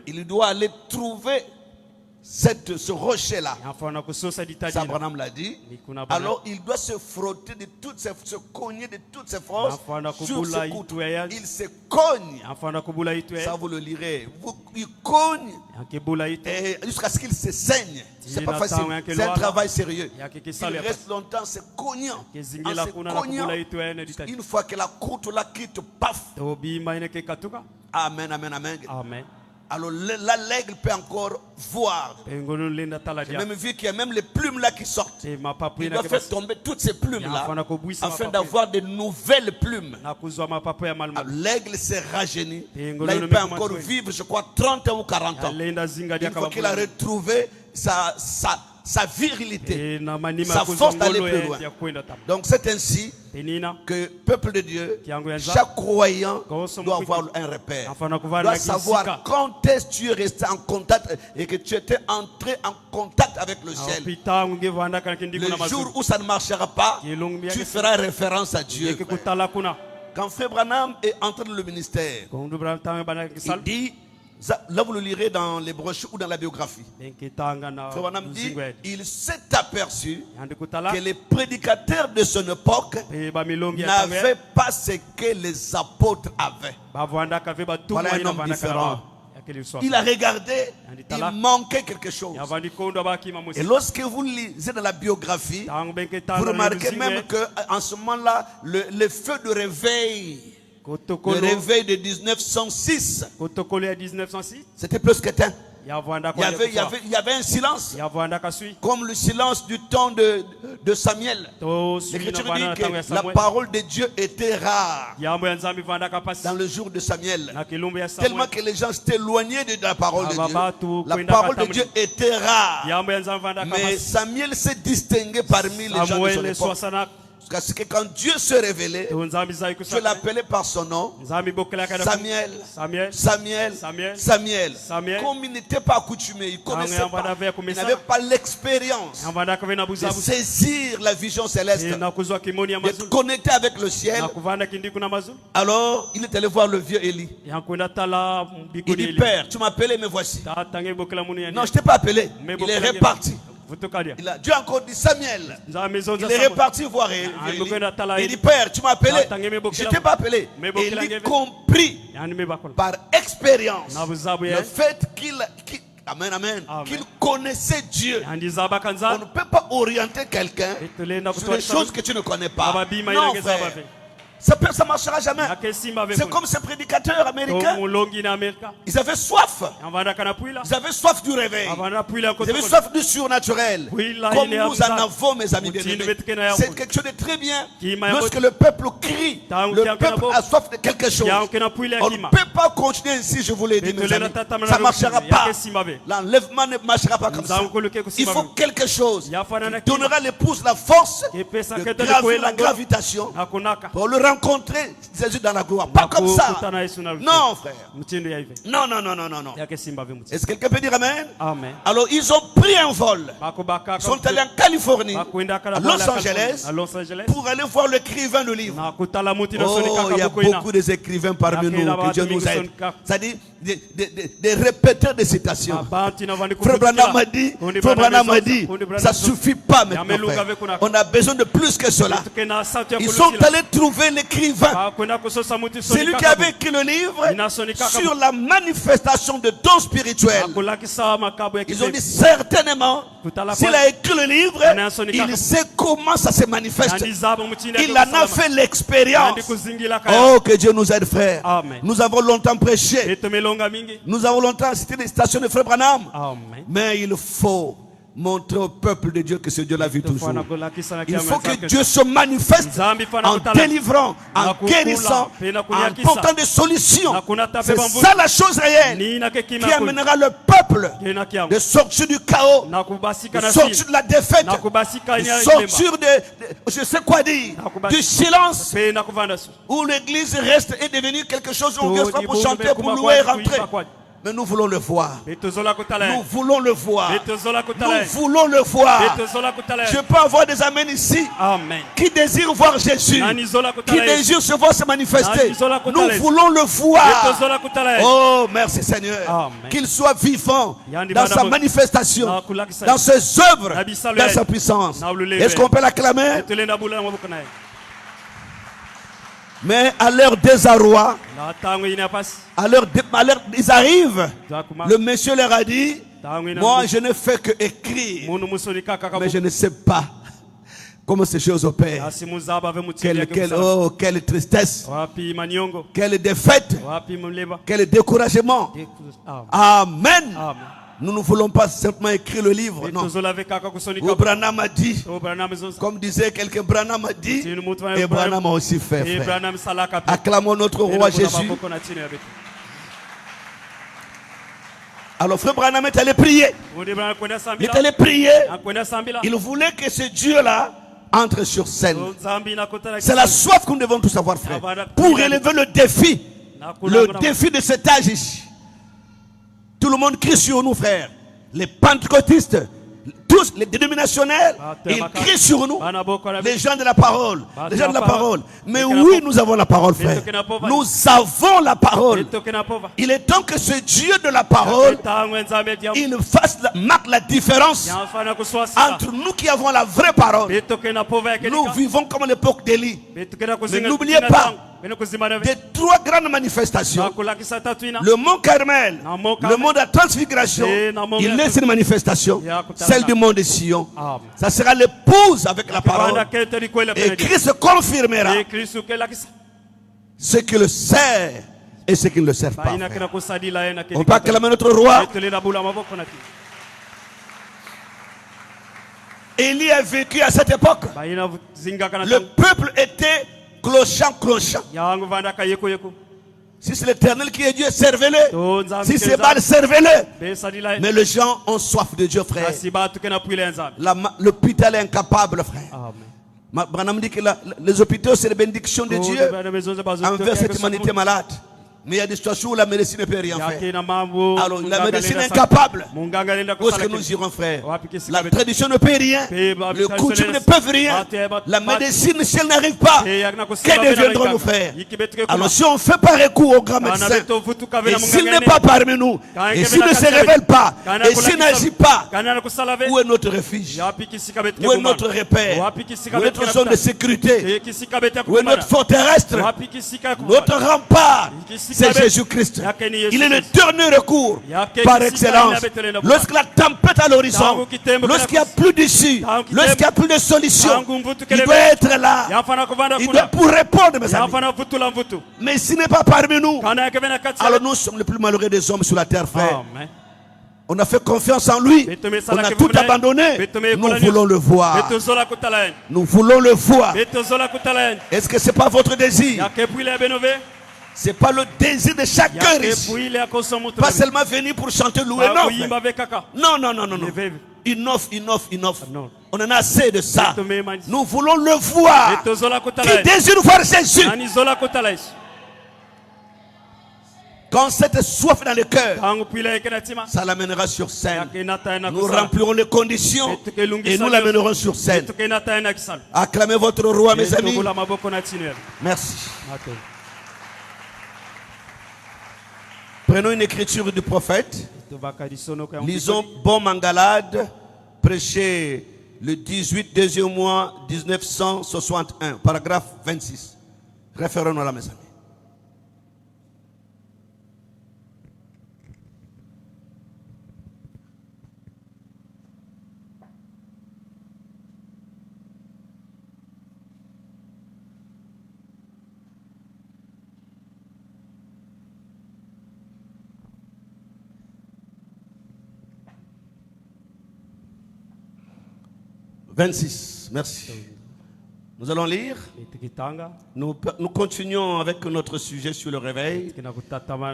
il doit aller trouver ce rocher-là. Ça, Branham l'a dit. Alors il doit se frotter de toutes ses, se cogner de toutes ses forces sur ce couteau. Il se cogne. Ça vous le lirez. Il cogne jusqu'à ce qu'il se saigne. C'est pas facile. C'est un travail sérieux. Il reste longtemps se cognant. En se cognant, une fois que la croûte la quitte, paf. Amen, amen, amen. Alors là, l'aigle peut encore voir. J'ai même vu qu'il y a même les plumes là qui sortent. Il doit faire tomber toutes ces plumes là afin d'avoir de nouvelles plumes. L'aigle s'est rajeuni. Là, il peut encore vivre, je crois, 30 ans ou 40 ans. Une fois qu'il a retrouvé sa virilité, sa force d'aller plus loin. Donc c'est ainsi que peuple de Dieu, chaque croyant doit avoir un repère, doit savoir quand est-ce que tu es resté en contact et que tu étais entré en contact avec le ciel. Le jour où ça ne marchera pas, tu feras référence à Dieu. Quand Frère Branham est entré dans le ministère, il dit, là vous le lirez dans les brochures ou dans la biographie, Frère Branham dit, il s'est aperçu que les prédicateurs de son époque n'avaient pas ce que les apôtres avaient. Voilà un homme différent. Il a regardé, il manquait quelque chose. Et lorsque vous lisez dans la biographie, vous remarquez même qu'en ce moment-là, le feu de réveil, le réveil de 1906, c'était plus qu'éteint. Il y avait un silence, comme le silence du temps de Samuel. L'Écriture dit que la parole de Dieu était rare dans le jour de Samuel. Tellement que les gens s'étaient éloignés de la parole de Dieu. La parole de Dieu était rare. Mais Samuel s'est distingué parmi les gens de son époque. Parce que quand Dieu se révélait, Dieu l'appelait par son nom, Samuel, Samuel, Samuel. Comme il n'était pas accoutumé, il ne connaissait pas, il n'avait pas l'expérience de saisir la vision céleste, d'être connecté avec le ciel. Alors, il est allé voir le vieux Élie. Il dit, Père, tu m'as appelé, me voici. Non, je ne t'ai pas appelé. Il est reparti. Dieu a encore dit Samuel. Il est reparti voir Élie. Il dit Père, tu m'as appelé. Je ne t'ai pas appelé. Et il comprit par expérience le fait qu'il Amen, amen. Qu'il connaissait Dieu. On ne peut pas orienter quelqu'un sur des choses que tu ne connais pas. Non, frère. Ça ne marchera jamais. C'est comme ces prédicateurs américains. Ils avaient soif. Ils avaient soif du réveil. Ils avaient soif du surnaturel. Comme nous en avons, mes amis bien-aimés. C'est quelque chose de très bien. Lorsque le peuple crie, le peuple a soif de quelque chose. On ne peut pas continuer ainsi, je vous l'ai dit, mes amis. Ça ne marchera pas. L'enlèvement ne marchera pas comme ça. Il faut quelque chose qui donnera l'épouse la force de gravir la gravitation pour le rencontrer Jésus dans la gloire. Pas comme ça. Non, frère. Non, non, non, non, non, non. Est-ce que quelqu'un peut dire amen? Amen. Alors, ils ont pris un vol. Ils sont allés en Californie, à Los Angeles, pour aller voir l'écrivain du livre. Oh, il y a beaucoup d'écrivains parmi nous que Dieu nous aide. C'est-à-dire des répéteurs de citations. Frère Branham m'a dit, ça ne suffit pas maintenant, frère. On a besoin de plus que cela. Ils sont allés trouver l'écrivain. C'est lui qui avait écrit le livre sur la manifestation de dons spirituels. Ils ont dit certainement, s'il a écrit le livre, il sait comment ça se manifeste. Il en a fait l'expérience. Oh, que Dieu nous aide, frère. Nous avons longtemps prêché. Nous avons longtemps cité les stations de Frère Branham. Mais il faut montrer au peuple de Dieu que ce Dieu-là vit toujours. Il faut que Dieu se manifeste en délivrant, en guérissant, en portant des solutions. C'est ça la chose réelle qui amènera le peuple de sortir du chaos, de sortir de la défaite, de sortir de je sais quoi dire, du silence où l'église reste et devenir quelque chose où on vient pour chanter, pour louer et rentrer. Mais nous voulons le voir. Nous voulons le voir. Nous voulons le voir. Je peux avoir des amens ici qui désirent voir Jésus, qui désirent se voir se manifester. Nous voulons le voir. Oh, merci Seigneur. Qu'il soit vivant dans sa manifestation, dans ses œuvres, dans sa puissance. Est-ce qu'on peut l'acclamer? Mais à leur désarroi, à leur ils arrivent. Le monsieur leur a dit, moi je ne fais que écrire, mais je ne sais pas comment ces choses opèrent. Quelle tristesse, quelle défaite, quel découragement. Amen. Nous ne voulons pas simplement écrire le livre. Non. Branham a dit, comme disait quelqu'un, Branham a dit, et Branham a aussi fait. Frère. Acclamons notre roi Jésus. Alors frère Branham est allé prier. Il est allé prier. Il voulait que ce Dieu-là entre sur scène. C'est la soif que nous devons tous avoir, frère. Pour relever le défi de cet âge ici. Tout le monde crie sur nous, frère. Les pentecôtistes, tous les dénominationnels, ils crient sur nous. Les gens de la parole. Les gens de la parole. Mais oui, nous avons la parole, frère. Nous avons la parole. Il est temps que ce Dieu de la parole, il marque la différence entre nous qui avons la vraie parole. Nous vivons comme à l'époque d'Élie. Mais n'oubliez pas, des trois grandes manifestations, le mont Carmel, le mont de la transfiguration, il laisse une manifestation, celle du mont de Sion. Ça sera l'épouse avec la parole. Et Christ confirmera ce qui le sert et ce qui ne le sert pas. On peut acclamer notre roi. Élie a vécu à cette époque. Le peuple était clochant. Si c'est l'Éternel qui est Dieu, servez-le. Si c'est Baal, servez-le. Mais les gens ont soif de Dieu, frère. L'hôpital est incapable, frère. Branham dit que les hôpitaux, c'est la bénédiction de Dieu envers cette humanité malade. Mais il y a des situations où la médecine ne peut rien faire. yakina mambo Alors la munganga médecine lenda est sa- incapable. munganga lenda Où est-ce que kusala nous kitu. irons, frère? Wapi kisi La kabet- tradition ne peut rien. Pe ba- Le tradition coutume ne- ne peuvent rien. Ate ba- La ba- médecine, si elle n'arrive pas, Pe yakna kusala que bena deviendrons-nous, lankanga. frère? Yikibetike kuma. Alors si on fait pas recours au grand Kana médecin, beto vutu kabena et s'il munganga n'est ene. pas parmi nous, Kana et kebena s'il ne se kasabet. révèle pas, Kana et kula s'il kisab- n'agit pas, Kana na kusala be. où est notre refuge? Yapi kisi kabetike Où est kuma. notre repère? Wapi kisi Où est kabetike notre zone de kumana. sécurité? Pe kisi kabetike Où est kumana. notre fort terrestre? Wapi kisi kabetike Notre kumana. rempart, Kisi c'est kabet- Jésus-Christ. Yakeni Il est le Yesu. dernier recours Yake par kisi excellence. kabena betele na Lorsque la tempête à l'horizon, Tangu kitembo lorsqu'il n'y a kila- plus d'issue, Tangu kitembo- lorsqu'il n'y a plus de solution, Tangu mvutu il kelebe. doit être là. Yafana kuvanda Il kuna. doit pour répondre, mes amis. Yafana vutu la mvutu. Mais s'il n'est pas parmi nous, Kana yakebena kati. alors nous sommes les plus malheureux des hommes sur la terre, frère. Amen. On a fait confiance en lui. Betume On sala a ke tout vumene. abandonné. Betume Nous kola voulons nyusi. le voir. Beto zola kutalayen. Nous voulons le voir. Beto zola kutalayen. Est-ce que ce n'est pas votre désir? Yake puile benove. Ce n'est pas le désir de chacun Yake ici. puile akosomutu. Pas seulement venir pour chanter, louer. Ba Non, kuyimba frère. bekaka. Non, non, non, non, non. Leve. Enough. Non. On en a assez de ça. Betume manji. Nous voulons le voir. Beto zola Qui kutalayen. désire voir Jésus? Nani zola kutalayen. Quand cette soif dans le cœur, Tangu puile yakena tima. ça l'amènera sur scène. Yake nata na Nous kusala. remplirons les conditions et nous l'amènerons sur scène. Beto kenata na kisala. Acclamez votre roi, mes amis. Beto maboko na chini. Merci. Okay. Prenons une écriture du prophète. Lisons Bon Mangalade, prêché le 18 deuxième mois 1961, paragraphe 26. Référons-nous là, mes amis. « 26, merci. Nous allons lire. Nous continuons avec notre sujet sur le réveil.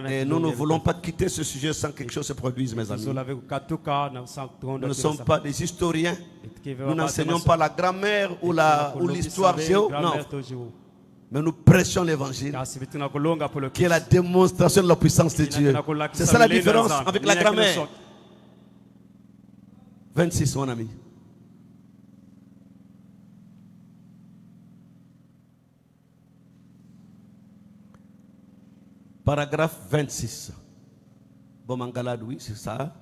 Et nous ne voulons pas quitter ce sujet sans que quelque chose se produise, mes amis. Nous ne sommes pas des historiens. Nous n'enseignons pas la grammaire ou l'histoire géo. Non. Mais nous prêchons l'évangile, qui est la démonstration de la puissance de Dieu. C'est ça la différence avec la grammaire. 26, mon ami. Paragraphe 26. Bon Mangalade, oui, c'est ça.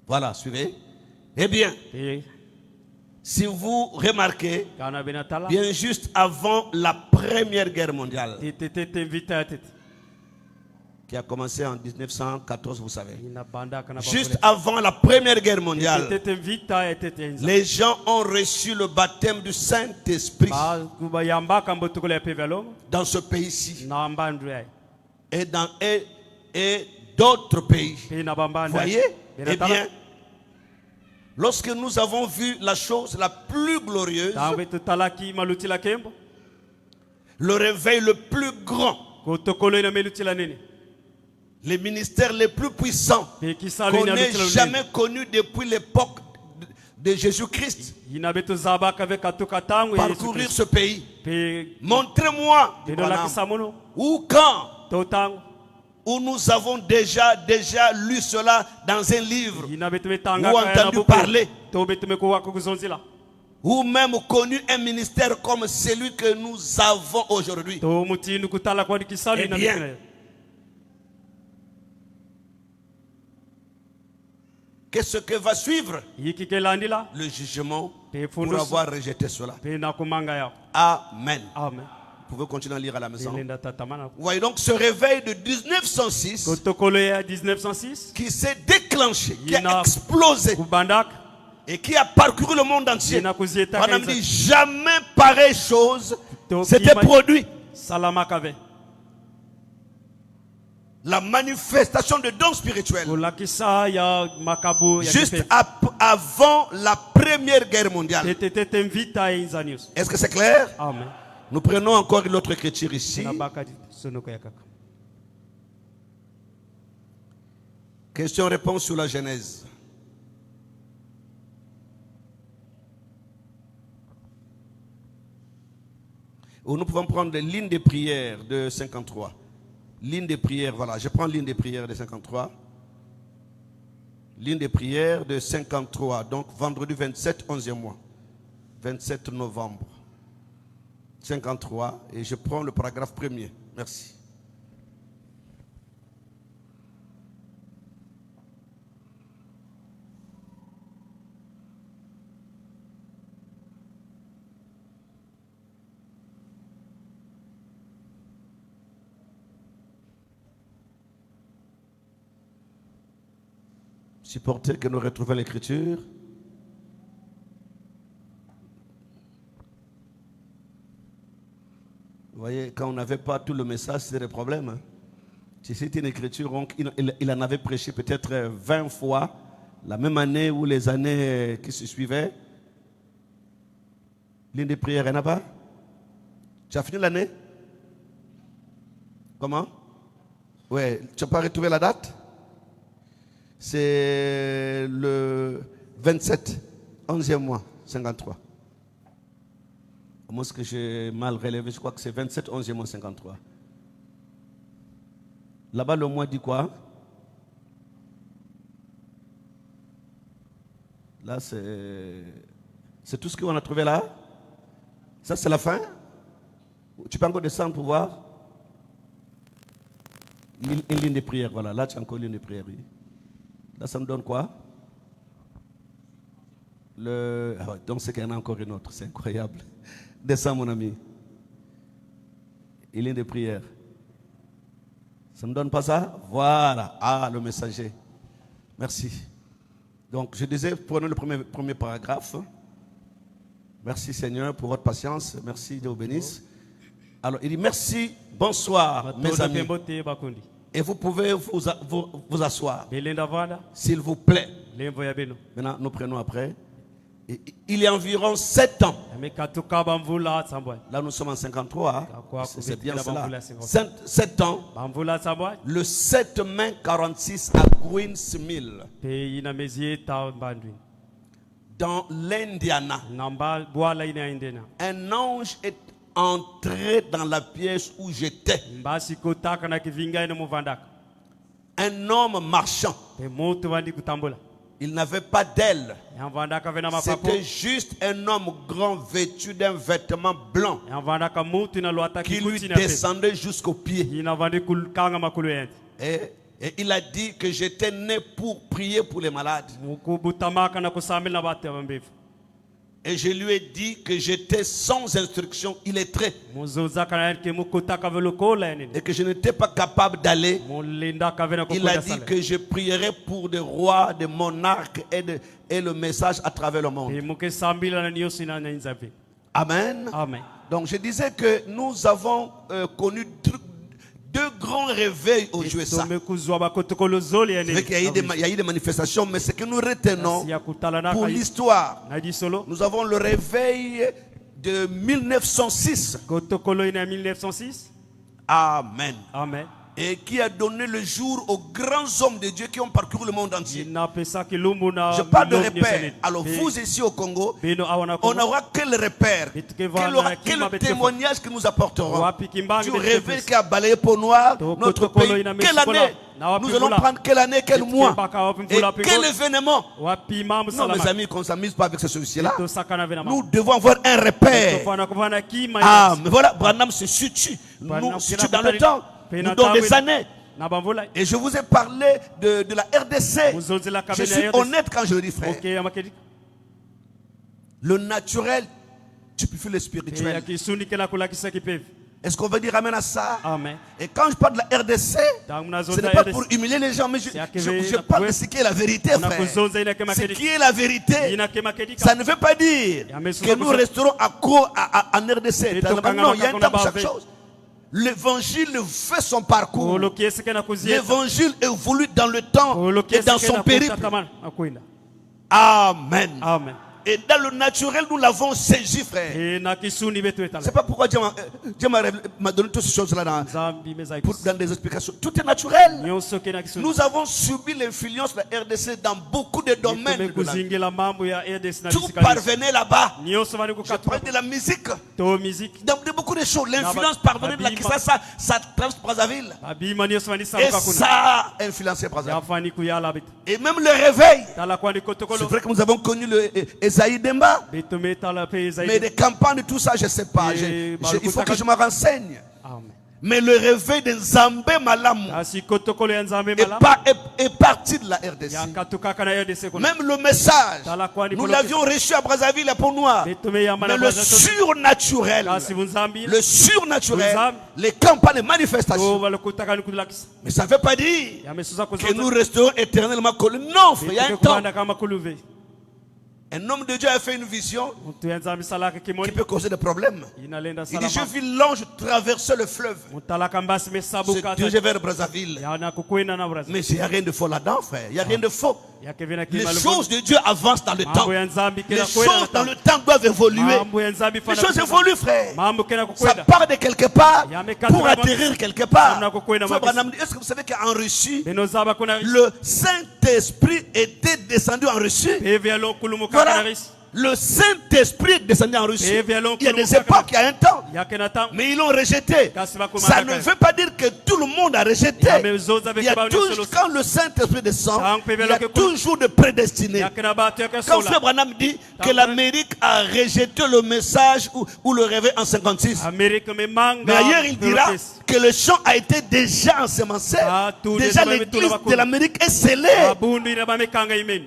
Voilà, suivez. Eh bien, si vous remarquez, bien juste avant la Première Guerre mondiale, qui a commencé en 1914, vous savez. Juste avant la Première Guerre mondiale, les gens ont reçu le baptême du Saint-Esprit dans ce pays-ci et d'autres pays. Vous voyez? Eh bien, lorsque nous avons vu la chose la plus glorieuse, le réveil le plus grand, les ministères les plus puissants qu'on n'ait jamais connus depuis l'époque de Jésus-Christ, parcourir ce pays. Montrez-moi où, quand, où nous avons déjà lu cela dans un livre ou entendu parler, ou même connu un ministère comme celui que nous avons aujourd'hui. Eh bien, qu'est-ce que va suivre? Le jugement pour avoir rejeté cela. Amen. Vous pouvez continuer à lire à la maison. Vous voyez donc ce réveil de 1906 qui s'est déclenché, qui a explosé et qui a parcouru le monde entier. On a dit jamais pareille chose s'était produit. La manifestation de dons spirituels juste avant la Première Guerre mondiale. Est-ce que c'est clair? Amen. Nous prenons encore une autre écriture ici. Question-réponse sur la Genèse. Ou nous pouvons prendre les lignes de prière de 53. Ligne de prière, voilà. Je prends ligne de prière de 53. Ligne de prière de 53. Donc vendredi 27, 11e mois. 27 novembre. 53. Et je prends le paragraphe premier. Merci. Supporter que nous retrouvions l'écriture. Vous voyez, quand on n'avait pas tout le message, c'était des problèmes. Hein? Si c'était une écriture, donc, il en avait prêché peut-être 20 fois, la même année ou les années qui se suivaient. Ligne de prière, il n'y en a pas? Tu as fini l'année? Comment? Ouais, tu n'as pas retrouvé la date? C'est le 27, 11e mois, 53. À moins que j'ai mal relevé, je crois que c'est 27, 11e mois, 53. Là-bas, le mois dit quoi? Là, c'est tout ce qu'on a trouvé là. Ça, c'est la fin. Tu peux encore descendre pour voir. Une ligne de prière, voilà. Là, tu as encore une ligne de prière. Oui. Là, ça me donne quoi? Donc, c'est qu'il y en a encore une autre. C'est incroyable. Descends, mon ami. Une ligne de prière. Ça ne me donne pas ça? Voilà. Ah, le messager. Merci. Donc, je disais, prenons le premier paragraphe. Merci, Seigneur, pour votre patience. Merci, Dieu vous bénisse. Alors, il dit merci, bonsoir, mes amis. Et vous pouvez vous asseoir, s'il vous plaît. Maintenant, nous prenons après. Et il y a environ 7 ans. Là, nous sommes en 53. Hein? C'est bien cela. 7 ans. Le 7 mai 46 à Greens Mill. Dans l'Indiana. Un ange est entré dans la pièce où j'étais. Un homme marchand. Il n'avait pas d'aile. C'était juste un homme grand vêtu d'un vêtement blanc qui lui descendait jusqu'aux pieds. Et il a dit que j'étais né pour prier pour les malades. Et je lui ai dit que j'étais sans instruction illettré. Et que je n'étais pas capable d'aller. Il a dit que je prierais pour des rois, des monarques et le message à travers le monde. Amen. Amen. Donc je disais que nous avons connu deux grands réveils au USA. Il y a eu des manifestations, mais ce que nous retenons pour l'histoire, nous avons le réveil de 1906. Amen. Amen. Et qui a donné le jour aux grands hommes de Dieu qui ont parcouru le monde entier. Je parle de repères. Alors vous ici au Congo, on n'aura que le repère. Quel témoignage que nous apporterons. Du réveil qui a balayé peau noire notre pays. Quelle année? Nous allons prendre quelle année, quel mois et quel événement? Non mes amis, qu'on ne s'amuse pas avec ce souci-là. Nous devons avoir un repère. Ah mais voilà, Branham se situe. Nous situe dans le temps. Nous donne des années. Et je vous ai parlé de la RDC. Je suis honnête quand je le dis, frère. Le naturel typifie le spirituel. Est-ce qu'on veut dire amen à ça? Amen. Et quand je parle de la RDC, ce n'est pas pour humilier les gens, mais je parle de ce qui est la vérité, frère. Ce qui est la vérité, ça ne veut pas dire que nous resterons accros en RDC. Non, il y a un temps pour chaque chose. L'évangile fait son parcours. L'évangile évolue dans le temps et dans son périple. Amen. Amen. Et dans le naturel, nous l'avons saisi, frère. C'est pas pourquoi Dieu m'a donné toutes ces choses-là dans des explications. Tout est naturel. Nous avons subi l'influence de la RDC dans beaucoup de domaines de la vie. Tout parvenait là-bas. Je parle de la musique. Dans beaucoup de choses. L'influence parvenait de la Kinshasa, ça traverse Brazzaville. Et ça a influencé Brazzaville. Et même le réveil. C'est vrai que nous avons connu le Esaïe Demba. Mais des campagnes, tout ça, je ne sais pas. Il faut que je me renseigne. Mais le réveil de Nzambe Malamu est parti de la RDC. Même le message, nous l'avions reçu à Brazzaville pour Noir. Mais le surnaturel, les campagnes, les manifestations. Mais ça ne veut pas dire que nous resterons éternellement collés. Non, frère, il y a un temps. Un homme de Dieu a fait une vision qui peut causer des problèmes. Il dit, je vis l'ange traverser le fleuve. Se diriger vers Brazzaville. Mais il n'y a rien de faux là-dedans, frère. Il n'y a rien de faux. Les choses de Dieu avancent dans le temps. Les choses dans le temps doivent évoluer. Les choses évoluent, frère. Ça part de quelque part pour atterrir quelque part. Est-ce que vous savez qu'en Russie, le Saint-Esprit était descendu en Russie? Voilà. Le Saint-Esprit est descendu en Russie. Il y a des époques, il y a un temps. Mais ils l'ont rejeté. Ça ne veut pas dire que tout le monde a rejeté. Il y a toujours, quand le Saint-Esprit descend, il y a toujours de prédestinés. Quand Frère Branham dit que l'Amérique a rejeté le message ou le réveil en 56. Mais ailleurs il dira que le champ a été déjà ensemencé. Déjà l'église de l'Amérique est scellée.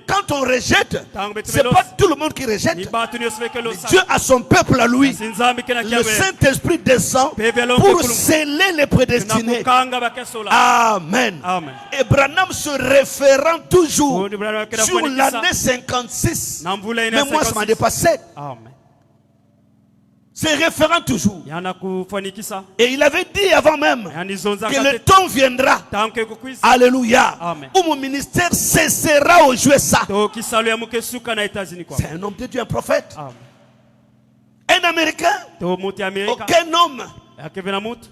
Quand on rejette, ce n'est pas tout le monde qui rejette. Dieu a son peuple à lui. Le Saint-Esprit descend pour sceller les prédestinés. Amen. Et Branham se référant toujours sur l'année 56. Mais moi ça m'a dépassé. C'est référent toujours. Et il avait dit avant même que le temps viendra. Alléluia. Où mon ministère cessera aux USA. C'est un homme de Dieu, un prophète. Un Américain. Aucun homme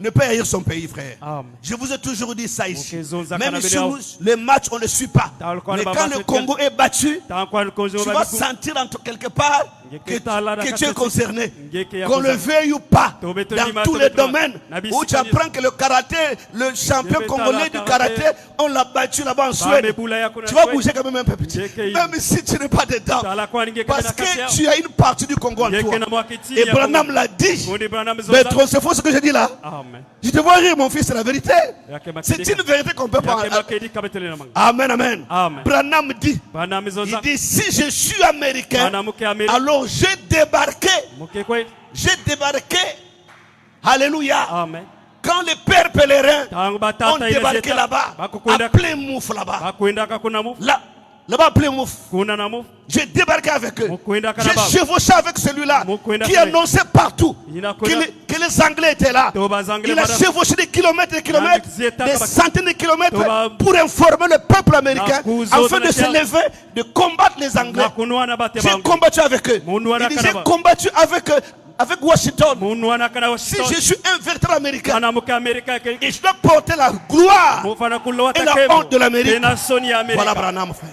ne peut haïr son pays, frère. Je vous ai toujours dit ça ici. Même si les matchs, on ne suit pas. Mais quand le Congo est battu, tu vas sentir quelque part que tu es concerné. Qu'on le veuille ou pas, dans tous les domaines où tu apprends que le karaté, le champion congolais du karaté, on l'a battu là-bas en Suède. Tu vas bouger quand même un peu petit. Même si tu n'es pas dedans. Parce que tu as une partie du Congo en toi. Et Branham l'a dit. Mais trop, c'est faux ce que je dis là. Je te vois rire, mon fils, c'est la vérité. C'est une vérité qu'on peut pas. Amen, amen. Branham dit, il dit, si je suis américain, alors j'ai débarqué. Alléluia. Quand les pères pèlerins ont débarqué là-bas, à plein moufle là-bas. Là-bas, plein mouf. J'ai débarqué avec eux. J'ai chevauché avec celui-là qui annonçait partout que les Anglais étaient là. Il a chevauché des kilomètres et des kilomètres, des centaines de kilomètres pour informer le peuple américain afin de se lever, de combattre les Anglais. J'ai combattu avec eux. J'ai combattu avec Washington. Si je suis un véritable américain et je dois porter la gloire et la honte de l'Amérique, voilà Branham, frère.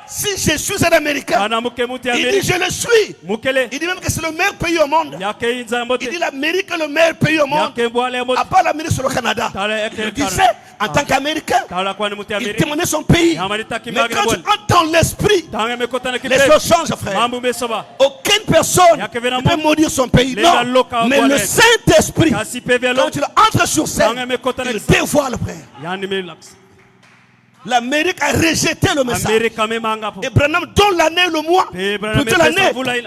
Si je suis un Américain, il dit je le suis. Il dit même que c'est le meilleur pays au monde. Il dit l'Amérique est le meilleur pays au monde. À part l'Amérique sur le Canada. Il disait en tant qu'Américain, il témoignait son pays. Mais quand tu entres dans l'esprit, les choses changent, frère. Aucune personne ne peut maudire son pays. Non. Mais le Saint-Esprit, quand il entre sur scène, il dévoile, frère. L'Amérique a rejeté le message. Et Branham donne l'année, le mois, plutôt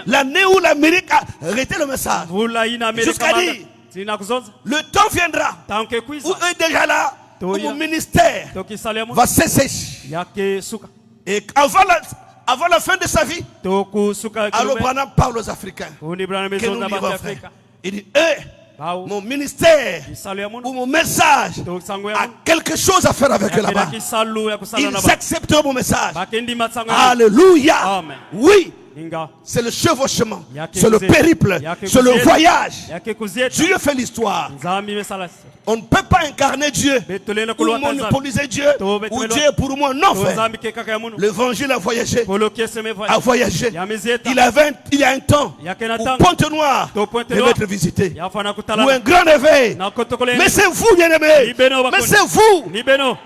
l'année où l'Amérique a rejeté le message. Jusqu'à dire, le temps viendra où eux déjà là, où mon ministère va cesser. Et avant la fin de sa vie, alors Branham parle aux Africains que nous vivons, frère. Il dit, mon ministère ou mon message a quelque chose à faire avec eux là-bas. Ils accepteront mon message. Alléluia. Oui, Inga. c'est le chevauchement, Yake c'est le kuze. périple, Yake c'est le kuzieta. voyage. Yake kuzieta. Dieu fait l'histoire. Nzambi mesalas. On ne peut pas incarner Dieu Betolena ou kulwa tanzambi. monopoliser Dieu To ou betolena. Dieu est pour moi. Non, frère. Nzambi ke kaka ya munu. L'évangile a voyagé. Polo kese me A voyage. voyagé. Ya mezieta. Il y a un temps Yake na où tango. Pointe-Noire To Pointe devait Noire. être visité. Ya fana Ou un kutala. grand réveil. Na kotokole. Mais c'est vous, bien-aimés. Libeno Mais bakoni. c'est vous. Libeno.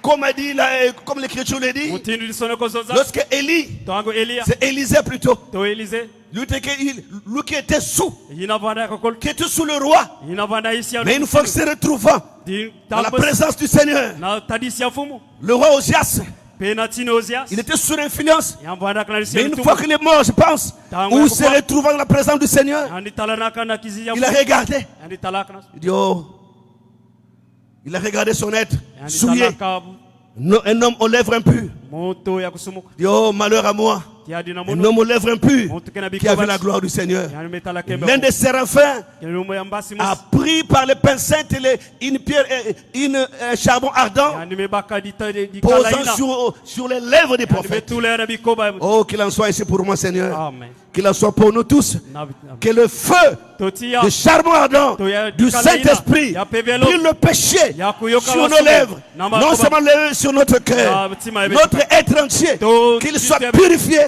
Comme a dit là, comme l'Écriture le dit, Mutinu lisono kozoza. lorsque Élie, Tango Elia. c'est Élisée plutôt, To Elise. lui qui était sous, Yina vanda kokol. qui était sous le roi, Yina vanda isia. mais une fois que se retrouvant dans la présence du Seigneur, Na tadisia fumu. le roi Osias, Penatino Osias. il était sous l'influence. Ya vanda kana lisia. Mais une fois qu'il est mort, je pense, où il se retrouvant dans la présence du Seigneur, Andi talana kana kizia. il a regardé. Andi talakna. Il dit, oh, il a regardé son être Andi souillé. talaka. Un homme aux lèvres impures. Moto ya kusumuka. Il dit, oh, malheur à moi. Tiadi na Un mono. homme aux lèvres impures Moto kena qui avait la bikoba. gloire du Seigneur. Yani metala kembe. L'un des séraphins Kelumo ya mbasi a mus. pris par les pincettes une pierre, un charbon ardent, Yani mebaka di posant kalaina. sur les lèvres des Yani prophètes. metule na bikoba. Oh, qu'il en soit ici pour moi, Seigneur. Amen. Qu'il en soit pour nous tous. Na Que le feu totia. du charbon ardent du Saint-Esprit brûle le péché sur nos lèvres, non seulement sur notre cœur, notre être entier, qu'il soit purifié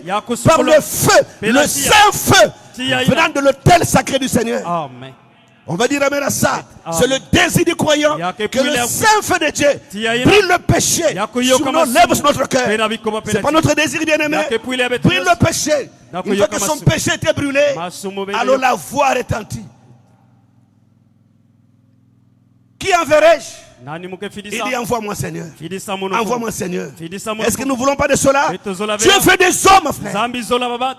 par le feu, le saint feu venant de l'autel sacré du Seigneur. Amen. On va dire amen à ça. C'est le désir du croyant que le saint feu de Dieu brûle le péché sur nos lèvres, sur notre cœur. C'est pas notre désir, bien-aimé. Brûle le péché. Une fois que son péché était brûlé, alors la voix retentit. Qui enverrai-je? Il dit, envoie-moi, Seigneur. Envoie-moi, Seigneur. Est-ce que nous ne voulons pas de cela? Dieu fait des hommes, frère.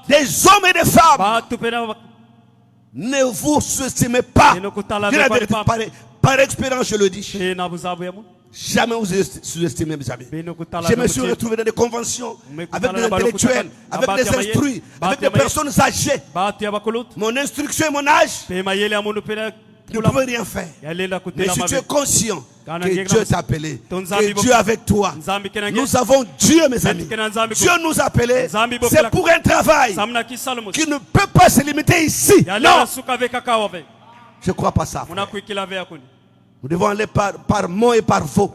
Des hommes et des femmes. Ne vous sous-estimez pas. Dis la vérité, par expérience, je le dis. Jamais vous sous-estimez, mes amis. Je me suis retrouvé dans des conventions avec des intellectuels, avec des instruits, avec des personnes âgées. Mon instruction et mon âge ne peuvent rien faire. Mais si tu es conscient que Dieu t'a appelé, que Dieu est avec toi, nous avons Dieu, mes amis. Dieu nous a appelés. C'est pour un travail qui ne peut pas se limiter ici. Non, je ne crois pas ça. Nous devons aller par mots et par veaux,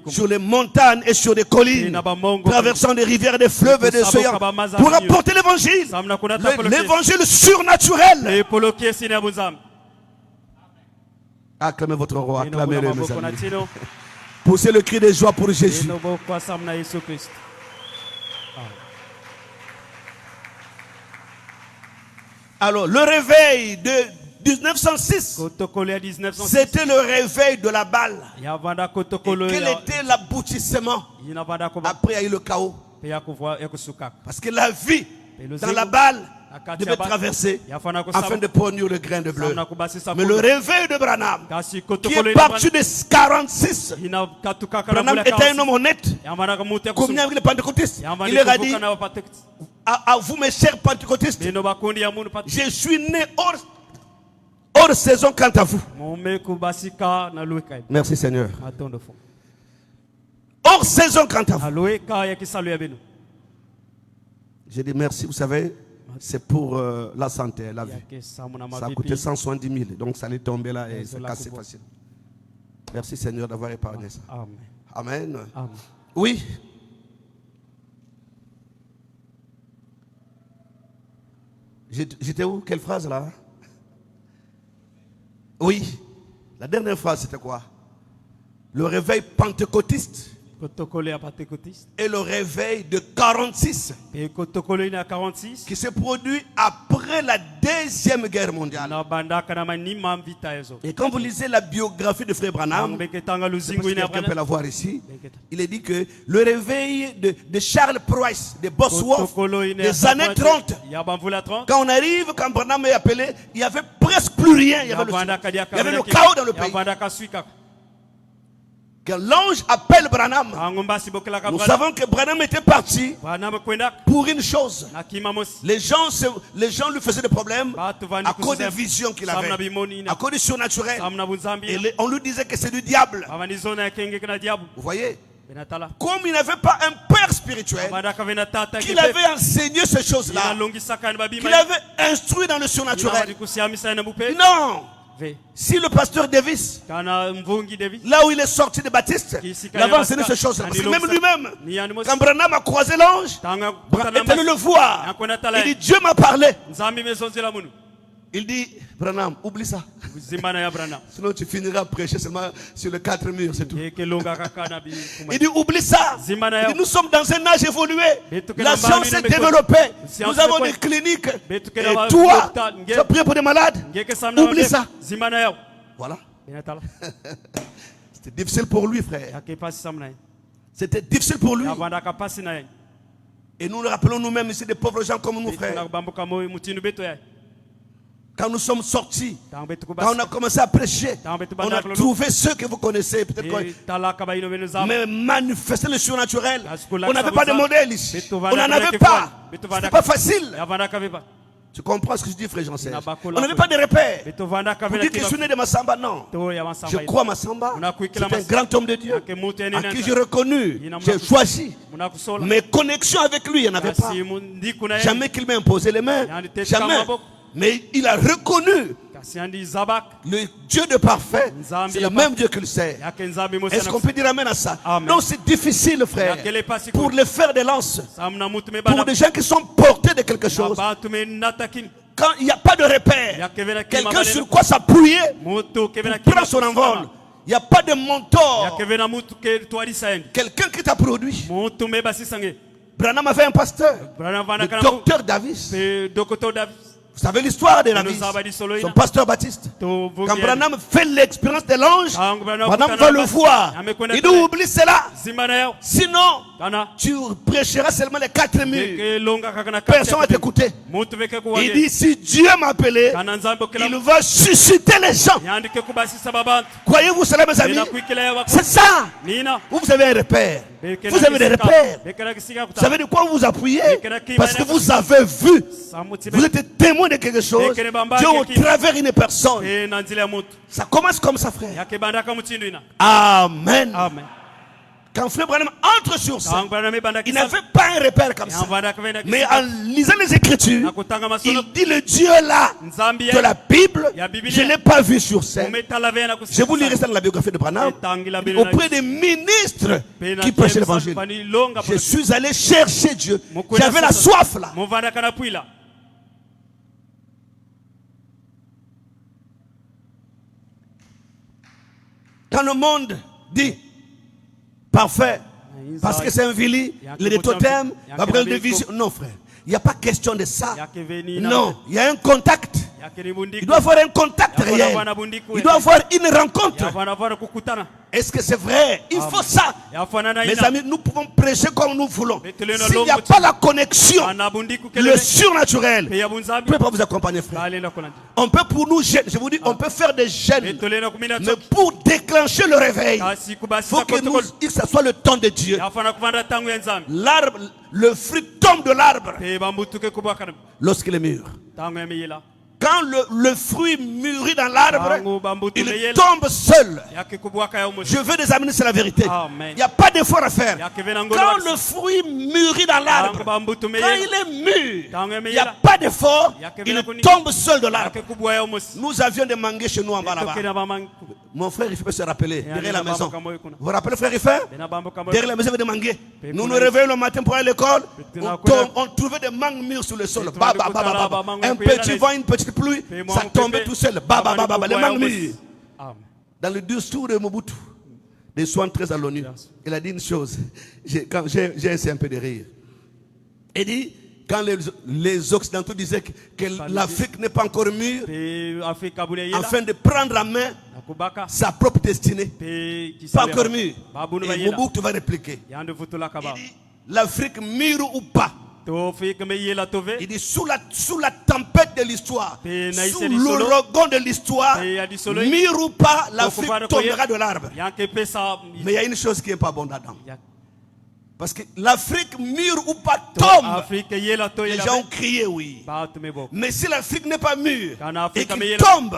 sur les montagnes et sur les collines, traversant des rivières, des fleuves et des océans, pour apporter l'évangile, l'évangile surnaturel. Acclamez votre roi, acclamez-le, mes amis. Poussez le cri de joie pour Jésus. Alors, le réveil de 1906, c'était le réveil de la balle. Et quel était l'aboutissement? Après, il y a eu le chaos. Parce que la vie dans la balle devait traverser afin de produire le grain de bleu. Mais le réveil de Branham, qui est parti de 46, Branham était un homme honnête, comme les pentecôtistes. Il leur a dit, à vous mes chers pentecôtistes, je suis né hors saison quant à vous. Merci Seigneur. Hors saison quant à vous. J'ai dit merci, vous savez, c'est pour la santé, la vie. Ça a coûté 170 000, donc ça allait tomber là et c'est cassé facile. Merci Seigneur d'avoir épargné ça. Amen. Amen. Oui. J'étais où? Quelle phrase là? Oui. La dernière phrase c'était quoi? Le réveil pentecôtiste. Et le réveil de 46 qui s'est produit après la Deuxième Guerre mondiale. Et quand vous lisez la biographie de Frère Branham, quelqu'un peut la voir ici, il est dit que le réveil de Charles Price, de Bosworth, des années 30, quand on arrive, quand Branham est appelé, il n'y avait presque plus rien. Il y avait le chaos dans le pays. Quand l'ange appelle Branham, nous savons que Branham était parti pour une chose. Les gens lui faisaient des problèmes à cause des visions qu'il avait, à cause du surnaturel. Et on lui disait que c'est du diable. Vous voyez, benatala comme il n'avait pas un père spirituel abandaka benatata qui l'avait enseigné ces choses-là, longisaka qui babima l'avait instruit dans le surnaturel. kusiamisa na mupe Non. ve Si le pasteur Davis, kana mvungi David là où il est sorti de Baptiste, l'avait enseigné ces choses-là. Parce que même lui-même, quand Branham a croisé l'ange, est allé le voir. Il dit, Dieu m'a parlé. Il dit, Branham, oublie ça. Sinon tu finiras à prêcher seulement sur les 4 murs, c'est tout. Il dit, oublie ça. Il dit, nous sommes dans un âge évolué. La science s'est développée. Nous avons des cliniques. Et toi, tu as prié pour des malades. Oublie ça. Voilà. C'était difficile pour lui, frère. C'était difficile pour lui. Et nous le rappelons nous-mêmes ici, des pauvres gens comme nous, frères. Quand nous sommes sortis, quand on a commencé à prêcher, on a trouvé ceux que vous connaissez. Peut-être mais manifester le surnaturel. On n'avait pas de modèle ici. On n'en avait pas. C'était pas facile. Tu comprends ce que je dis, frère Jean-Serge? On n'avait pas de repères. Vous dites que je suis né de Massamba? Non. Je crois à Massamba. C'est un grand homme de Dieu à qui j'ai reconnu, j'ai choisi. Mes connexions avec lui, il n'y en avait pas. Jamais qu'il m'ait imposé les mains. Jamais. Mais il a reconnu le Dieu de parfait. C'est le même Dieu qu'il sert. Est-ce qu'on peut dire amen à ça? Donc c'est difficile, frère, pour les faire des lances, pour des gens qui sont portés de quelque chose. Quand il n'y a pas de repère, quelqu'un sur quoi s'appuyer prend son envol. Il n'y a pas de mentor, quelqu'un qui t'a produit. Branham avait un pasteur, le docteur Davis. Vous savez l'histoire de Davis, son pasteur Baptiste. Quand Branham fait l'expérience de l'ange, Branham va le voir. Il dit, oublie cela. Sinon, tu prêcheras seulement les 4 murs. Personne ne va t'écouter. Il dit, si Dieu m'a appelé, il va susciter les gens. Croyez-vous cela, mes amis? C'est ça. Vous avez un repère. Vous avez des repères. Vous savez de quoi vous appuyez? Parce que vous avez vu. Vous êtes témoin de quelque chose. Dieu au travers une personne. Ça commence comme ça, frère. Amen. Quand frère Branham entre sur ça, il n'avait pas un repère comme ça. Mais en lisant les Écritures, il dit le Dieu là de la Bible, je ne l'ai pas vu sur scène. Je vous lirai ça dans la biographie de Branham. Auprès des ministres qui prêchaient l'évangile. Je suis allé chercher Dieu. J'avais la soif là. Quand le monde dit parfait, parce que c'est un vili, les totems, après le vision. Non, frère, il n'y a pas question de ça. Non, il y a un contact. Il doit avoir un contact réel. Il doit avoir une rencontre. Est-ce que c'est vrai? Il faut ça. Mes amis, nous pouvons prêcher comme nous voulons. S'il n'y a pas la connexion, le surnaturel, je ne peux pas vous accompagner, frère. On peut pour nous jeûner, je vous dis, on peut faire des jeûnes. Mais pour déclencher le réveil, il faut que ça soit le temps de Dieu. L'arbre, le fruit tombe de l'arbre lorsqu'il est mûr. Quand le fruit mûrit dans l'arbre, il tombe seul. Je veux des amis, c'est la vérité. Il n'y a pas d'effort à faire. Quand le fruit mûrit dans l'arbre, quand il est mûr, il n'y a pas d'effort, il tombe seul de l'arbre. Nous avions des manguiers chez nous en bas là-bas. Mon frère, il peut se rappeler, derrière la maison. Vous vous rappelez, frère, il fait? Derrière la maison, il y avait des manguiers. Nous nous réveillons le matin pour aller à l'école. On trouvait des mangues mûres sur le sol. Un petit vent, une petite pluie, ça tombait tout seul. Les mangues mûres. Dans le discours de Mobutu, des 73 à l'ONU, il a dit une chose. J'ai essayé un peu de rire. Il dit, quand les Occidentaux disaient que l'Afrique n'est pas encore mûre, afin de prendre en main sa propre destinée, pas encore mûre. Et Mobutu va répliquer. L'Afrique mûre ou pas, il dit sous la tempête de l'histoire, sous l'ouragan de l'histoire, mûre ou pas, l'Afrique tombera de l'arbre. Mais il y a une chose qui n'est pas bonne là-dedans. Parce que l'Afrique mûre ou pas tombe. Les gens ont crié oui. Mais si l'Afrique n'est pas mûre et qu'il tombe,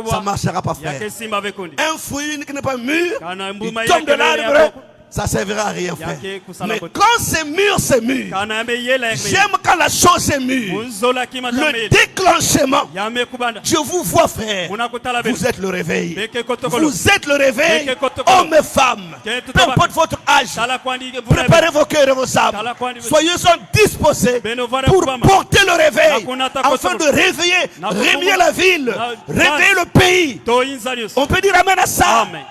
ça ne marchera pas, frère. Un fruit qui n'est pas mûr, il tombe de l'arbre, ça servira à rien, frère. Yake kusala Mais bote. quand c'est mûr, Kana ambe yela ekme. j'aime quand la chose est mûre. Munzola kima Le tamele. déclenchement, Yame kubanda. je vous vois, frère. Munakutala benu. Vous êtes le réveil. Beke kotokolo. Vous êtes le réveil, Beke kotokolo. hommes et femmes. Kete Peu tabaka. importe votre âge, Tala kwandi vuna. préparez vos cœurs et vos âmes. Tala kwandi. Soyez disposés Beno vara pour kubama. porter le réveil, Nakuna ta afin kotokolo. de réveiller, Na réveiller kotokolo. la ville, Na- réveiller le pays. To inzanius. On peut dire amen à ça. Amen.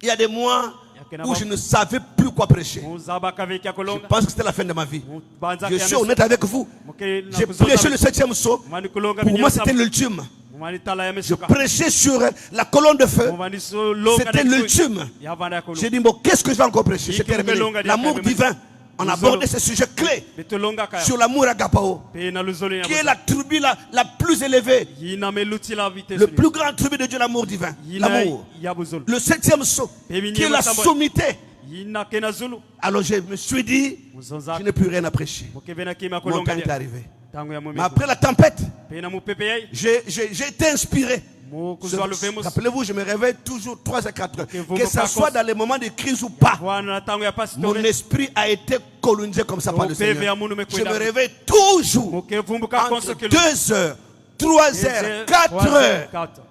Il y a des mois Yakena où ba- je ne savais plus quoi prêcher. Muzaba kaveki Je kolonga. pense que c'était la fin de ma vie. Banza Je suis honnête avec vous. Muke na J'ai kuzota prêché be- le 7e saut. Mani kulonga Pour binyo moi, sam- c'était l'ultime. Mani tala ya Je mesuka. prêchais sur la colonne de feu. Mani so longa C'était na- l'ultime. Ya vanda kolonga. J'ai dit, bon, qu'est-ce que je vais encore prêcher? J'ai Ike terminé. longa dia L'amour kame- divin. On a abordé ce sujet clé Beto longa kaya. sur l'amour agapao, Pe na luzolo ya qui est bosa. la tribu la plus élevée, Yina me luti la vitesse. le plus grand tribu de Dieu, l'amour divin. Yina L'amour. ya buzolo. Le 7e saut, qui est la sommité. Yina kena zulu. Alors je me suis dit, Muzonza. je n'ai plus rien à prêcher. Muke vena kima Mon kolonga temps est dia. arrivé. Tangu ya Mais mume. après la tempête, Pe na mupepe yai. j'ai été inspiré. Mu kuzwa le vemos. Rappelez-vous, je me réveille toujours 3 à 4 heures. vous Que me ce pas soit cause- dans les moments de crise ou pas, Wana tangu ya mon pasitore. esprit a été colonisé comme ça par le Au PV Seigneur. à mon numéro Je me d'âme. réveille toujours Muke vumbuka entre konso kilo. 2 heures, 3 heures, 4 heures. 4.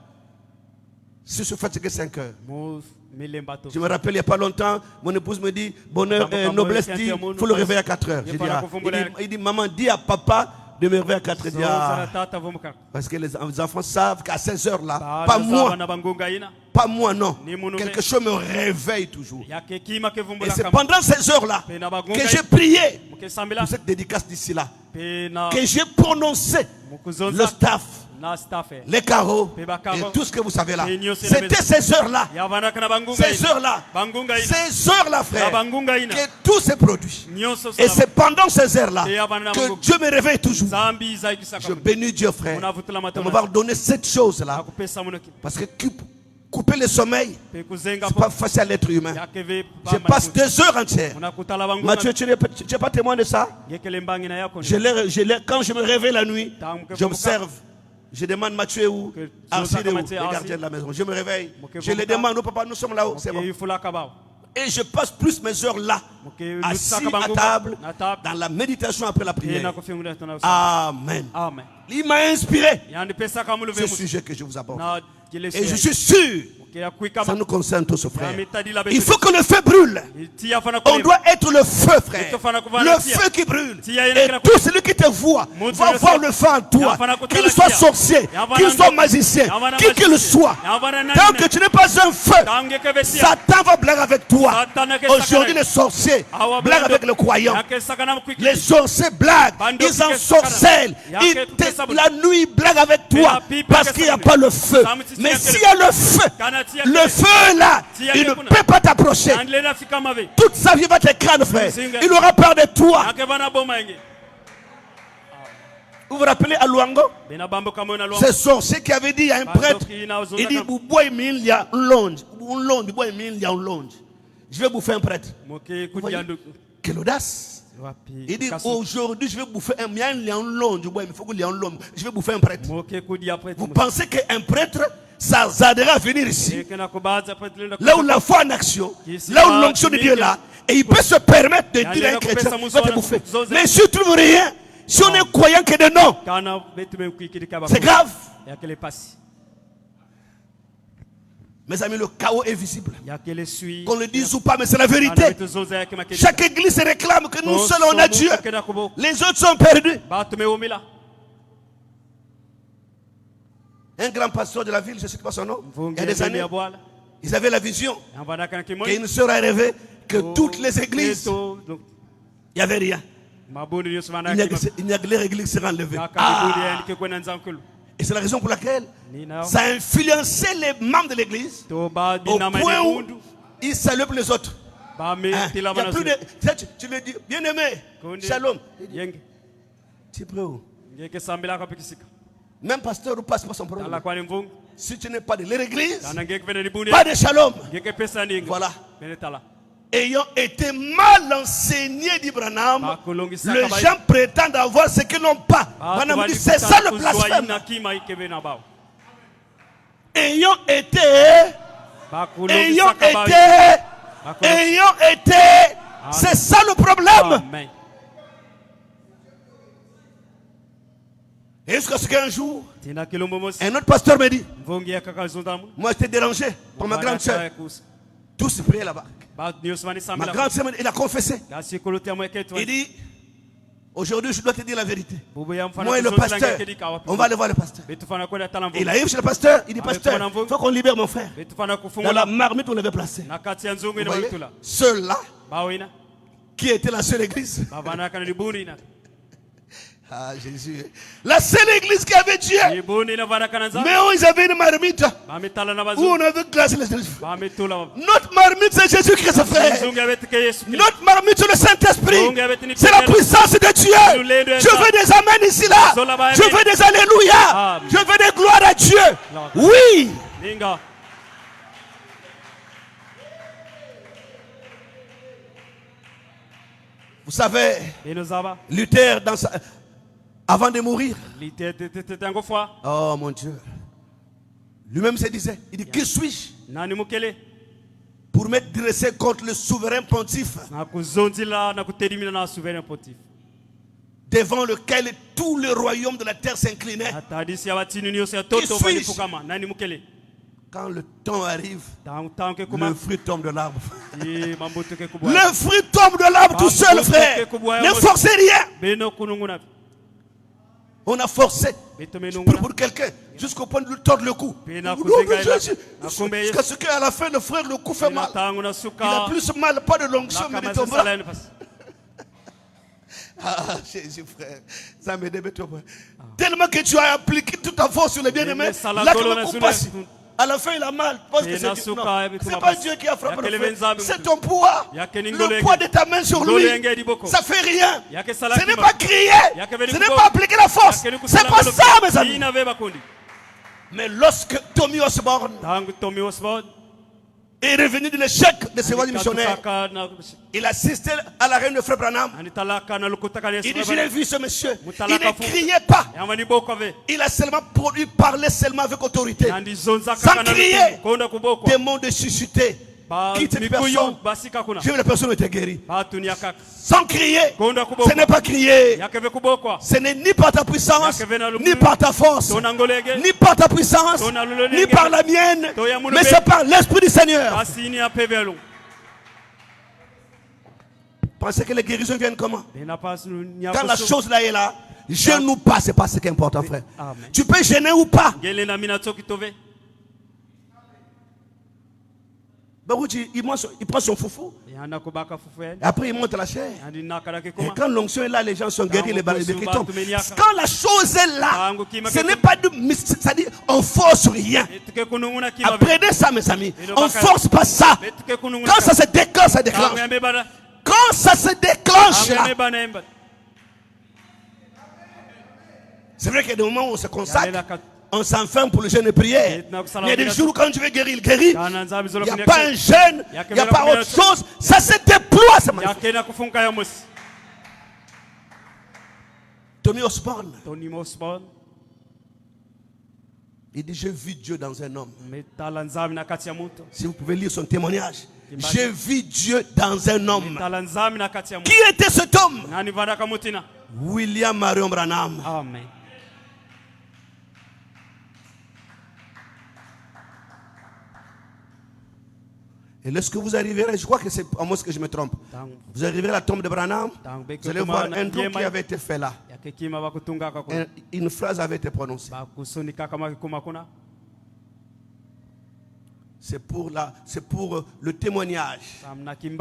Si je suis fatigué 5 heures. Mu milemba to. Je me rappelle il n'y a pas longtemps, mon épouse me dit, bonheur et Papa, noblesse papa, dit, il papa, faut le réveiller à 4 heures. il J'ai faut dit, la ah. confondre. Il dit, maman, dis à papa de me réveiller à 4 heures. Je dis, ah. Tata vumbuka. Parce que les enfants savent qu'à 16 heures là, Ba- pas na moi, zaba na bangunga ina. pas moi non. Ni mounou Quelque me- chose me réveille toujours. Yake kima ke Et vumbula c'est kama. pendant ces heures-là Pe na bagunga que j'ai ina. prié Muke sambila. pour cette dédicace d'ici là, Pe na que j'ai prononcé le mukuzonza. staff, Na staffe. les carreaux Pe bakaro. et tout ce que vous savez là. Pe nyosi na C'était meza. ces heures-là, Ya vana kana bangunga ces ina. heures-là, Bangunga ina. ces heures-là, Na frère, bangunga ina. que tout s'est produit. Nyonso Et sala. c'est pendant ces heures-là Et avant la que bangunga. Dieu me réveille toujours. Zambi za ikisaka. Je bénis Dieu, frère, Unavutula de matona. m'avoir donné cette chose-là. Akupesa munoki. Parce que couper le sommeil, Pe kuzenga c'est po. pas facile à l'être humain. Yake ve. Je passe 2 heures entières. Unakutala bangunga. Mathieu, tu n'es pas témoin de ça? Yekele mbangi na yako. Quand je me réveille la nuit, j'observe. Je demande Mathieu où, Arcide où, les gardiens de la maison. Je me réveille. Je les demande, oh papa, nous sommes là-haut, c'est bon. Yifula kabao. Et je passe plus mes heures là, assis à table, dans la méditation après la prière. Amen. Amen. Il m'a inspiré Yani pesa kama ce ulivyo. sujet que je vous apporte. Na jile Et je suis sûr, ça nous concerne tous, frère. Il faut que le feu brûle. On doit être le feu, frère. Le feu qui brûle. Et tout celui qui te voit va voir le feu en toi. Qu'il soit sorcier, qu'il soit magicien, qui qu'il soit. Tant que tu n'es pas un feu, Satan va blaguer avec toi. Aujourd'hui, les sorciers blaguent avec le croyant. Les sorciers blaguent. Ils ensorcellent. La nuit, ils blaguent avec toi. Parce qu'il n'y a pas le feu. Mais s'il y a le feu là, il ne peut pas t'approcher. Toute sa vie va te craindre, frère. Il aura peur de toi. Vous vous rappelez à Luango? C'est sorcier qui avait dit à un prêtre, il dit, je vais bouffer un prêtre. Quelle audace! Il dit, aujourd'hui, je vais bouffer un je vais bouffer un prêtre. Vous pensez qu'un prêtre, ça aidera à venir ici, là où la foi en action, là où l'onction de Dieu est là, et il peut se permettre de dire à un chrétien, va te bouffer. Mais si tu ne trouves rien, si on est croyant que de non, c'est grave. Mes amis, le chaos est visible. Qu'on le dise ou pas, mais c'est la vérité. Chaque église se réclame que nous seuls on a Dieu. Les autres sont perdus. Un grand pasteur de la ville, je ne sais pas son nom, il y a des années, ils avaient la vision qu'une sœur a rêvé que toutes les églises, il n'y avait rien. Il n'y a que les églises seraient enlevées. Et c'est la raison pour laquelle ça a influencé les membres de l'église au point où ils saluent pour les autres. Il y a plus de... Tu le dis, bien aimé, shalom. Tu es prêt où? Même pasteur ou passe pas son problème. Si tu n'es pas de l'église, pas de shalom. Voilà. Ayant été mal enseigné d'Ibrahim, les gens prétendent avoir ce qu'ils n'ont pas. C'est ça le blasphème. Ayant été Ayant été, c'est ça le problème. Amen. Et jusqu'à ce qu'un jour, Tina kilombo mosi. un autre pasteur me dit, Mvongi ya kaka zondamu. moi j'étais dérangé par ma grande soeur. Tous priaient là-bas. Ma grande soeur, il a confessé. Il dit, aujourd'hui je dois te dire la vérité. Moi et le pasteur, on va aller voir le pasteur. Il arrive chez le pasteur, il dit, pasteur, il faut qu'on libère mon frère. Dans la marmite on l'avait placé. Vous voyez, ceux-là, qui était la seule église. Ah Jésus. La seule église qui avait Dieu. Mais où ils avaient une marmite. Où on avait glacé les églises. Notre marmite c'est Jésus-Christ, frère. Notre marmite c'est le Saint-Esprit. C'est la puissance de Dieu. Je veux des amens ici là. Je veux des alléluia. Je veux des gloires à Dieu. Oui. Vous savez, Luther avant de mourir. Oh mon Dieu. Lui-même se disait, il dit, qui suis-je pour m'être dressé contre le souverain pontife devant lequel tout le royaume de la terre s'inclinait. Qui suis-je? Quand le temps arrive, le fruit tombe de l'arbre. Le fruit tombe de l'arbre tout seul, frère. Ne forcez rien. On a forcé pour quelqu'un jusqu'au point de lui tordre le cou. Jusqu'à ce qu'à la fin, le frère, le cou fait mal. Il a plus mal, pas de l'onction, mais de ton bras. Ah, Jésus, frère. Ça me débat. Tellement que tu as appliqué toute ta force sur les bien-aimés. Là, que le coup passe. À la fin, il a mal. Parce que c'est pas Dieu qui a frappé le frère. C'est ton poids. Le poids de ta main sur lui. Ça fait rien. Ce n'est pas crier. Ce n'est pas appliquer la force. C'est pas ça, mes amis. Mais lorsque Tommy Osborne est revenu de l'échec de ses voyages missionnaires, il assistait à la reine de Frère Branham. Il dit, je l'ai vu ce monsieur. Il ne criait pas. Il a seulement produit, parlait seulement avec autorité. Sans crier. Démon de susciter. Quitte une personne. J'ai vu la personne était guérie. Sans crier. Ce n'est pas crier. Ce n'est ni par ta puissance, ni par ta force, ni par ta puissance, ni par la mienne, mais c'est par l'Esprit du Seigneur. Pensez que les guérisons viennent comment? Quand la chose là est là, gêne ou pas, c'est pas ce qui est important, frère. Tu peux gêner ou pas. Il prend son foufou. Et après il monte la chair. Et quand l'onction est là, les gens sont guéris, les béquilles tombent. Quand la chose est là, ce n'est pas de... C'est-à-dire, on force rien. Apprenez ça, mes amis. On ne force pas ça. Quand ça se déclenche, ça déclenche. Quand ça se déclenche là. C'est vrai qu'il y a des moments où on se consacre. On s'enferme pour le jeûne et prière. Il y a des jours où quand tu veux guérir, il guérit. Il n'y a pas un jeûne, il n'y a pas autre chose. Ça se déploie, c'est magnifique. Tommy Osborne. Il dit, j'ai vu Dieu dans un homme. Si vous pouvez lire son témoignage. J'ai vu Dieu dans un homme. Qui était cet homme? William Marion Branham. Amen. Et lorsque vous arriverez, je crois que c'est à moi que je me trompe. Vous arriverez à la tombe de Branham, vous allez voir un don qui avait été fait là. Une phrase avait été prononcée. C'est pour le témoignage.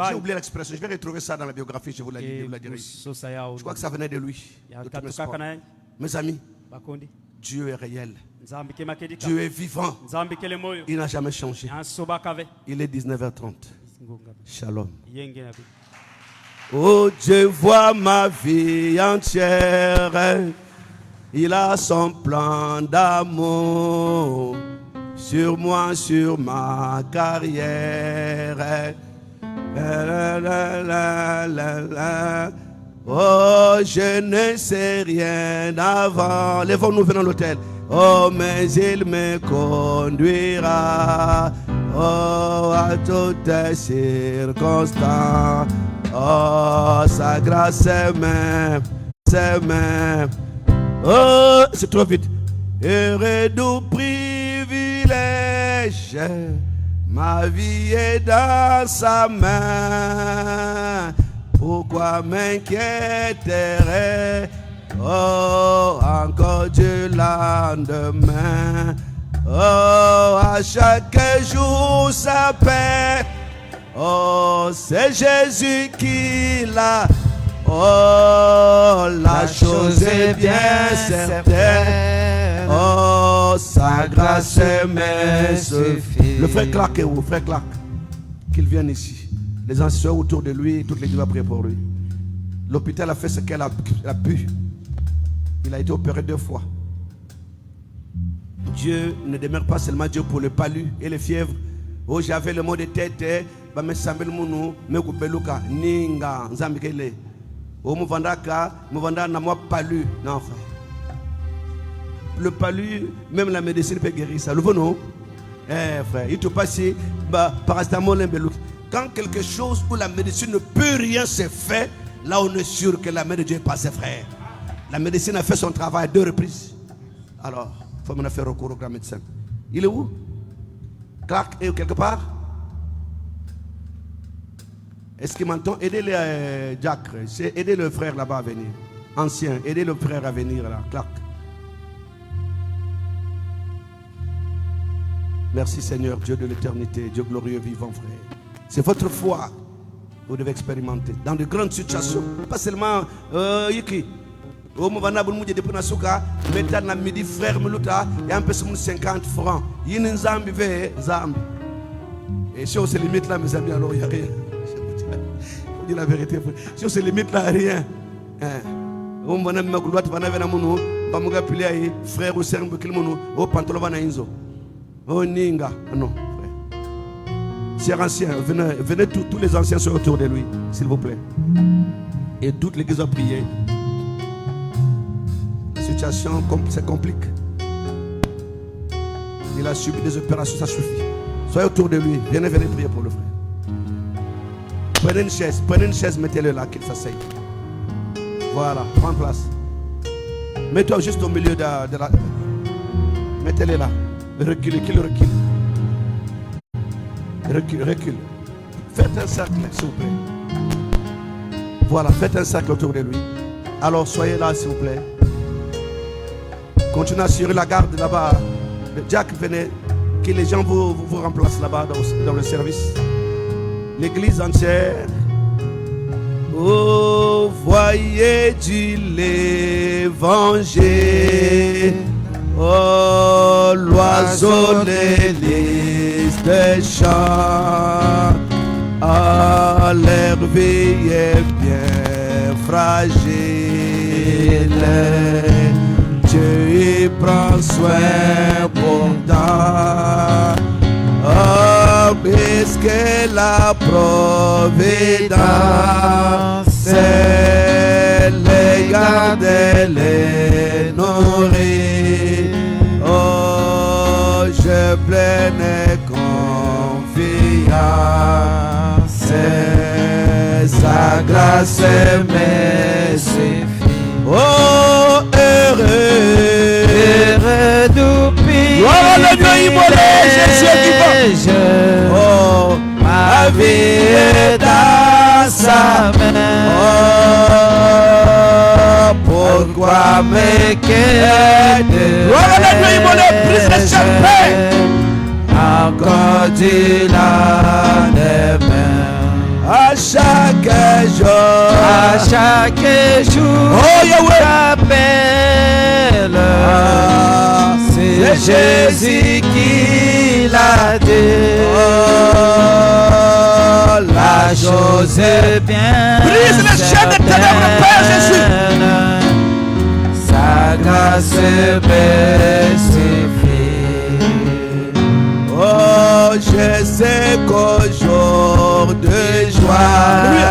J'ai oublié l'expression. Je vais retrouver ça dans la biographie. Je vous la dirai. Je crois que ça venait de lui. Mes amis, Dieu est réel. Dieu est vivant. Il n'a jamais changé. Il est 19h30. Shalom. Oh Dieu voit ma vie entière. Il a son plan d'amour sur moi, sur ma carrière. La, la, la, la, la. Oh, je ne sais rien avant. Lèvons-nous, venons à l'autel. Oh, mais il me conduira. Oh, à toutes les circonstances. Oh, sa grâce s'aime. Oh, c'est trop vite. Heureux du privilège. Ma vie est dans sa main. Pourquoi m'inquiéterais? Oh, encore du lendemain. Oh, à chaque jour sa paix. Oh, c'est Jésus qui l'a. Oh, la chose est bien certaine. Oh, sa grâce me suffit. Le frère Clark est où? Frère Clark, qu'il vienne ici. Les anciens autour de lui, toute l'église va prier pour lui. L'hôpital a fait ce qu'elle a pu. Il a été opéré 2 fois. Dieu ne demeure pas seulement Dieu pour le palu et les fièvres. Oh, j'avais le mot de tête. Me sambel munu me kubeluka ninga nzambikele. Oh, mouvandaka na moi palu. Non, frère. Le palu, même la médecine peut guérir ça. Le bon non? Eh, frère, il te passe paracétamol et belouk. Quand quelque chose où la médecine ne peut rien se faire, là on est sûr que la main de Dieu est passée, frère. La médecine a fait son travail à 2 reprises. Alors, il faut maintenant faire recours au grand médecin. Il est où? Clark est quelque part? Est-ce qu'il m'entend? Aidez-le, Jack. Aidez le frère là-bas à venir. Ancien, aidez le frère à venir là. Clark. Merci Seigneur, Dieu de l'éternité, Dieu glorieux, vivant, frère. C'est votre foi. Vous devez expérimenter dans de grandes situations. Pas seulement Yiki. Au moment où vous avez des nasuka, maintenant midi frère Meluta et un peu 50 francs. Il y a un zambi zambi. Et si on se limite là, mes amis, alors il n'y a rien. Je vous dis la vérité. Si on se limite là, rien. Au moment où vous avez un frère ou sœur, au pantalon vanainzo. Oh Ninga, non, frère. Chers anciens, venez tous les anciens sont autour de lui, s'il vous plaît. Et toute l'église a prié. La situation se complique. Il a subi des opérations, ça suffit. Soyez autour de lui, venez prier pour le frère. Prenez une chaise, mettez-le là, qu'il s'asseye. Voilà, prends place. Mets-toi juste au milieu de la... Mettez-le là. Reculez, qu'il recule. Recule. Faites un cercle, s'il vous plaît. Voilà, faites un cercle autour de lui. Alors, soyez là, s'il vous plaît. Continuez à assurer la garde là-bas. Jack, venez, que les gens vous remplacent là-bas dans le service. L'église entière. Oh, voyez du l'évangile. Oh, l'oiseau des lys des champs. Ah, l'herbe est bien fragile. Dieu y prend soin pourtant. Oh, puisque la providence c'est les garder, les nourrir. Oh, je pleine confiance, sa grâce me suffit. Oh, heureux du pays. Oh, le Dieu immolé, Jésus qui va. Oh, ma vie est dans sa main. Oh, pourquoi m'inquiéter? Oh, le Dieu immolé, prise de champagne. Encore du lendemain. À chaque jour, oh Yahweh, j'appelle. C'est Jésus qui l'a dit. Oh, la chose est bien. Brise les chaînes des ténèbres, Père Jésus. Sa grâce me suffit. Oh, je sais qu'au jour de joie,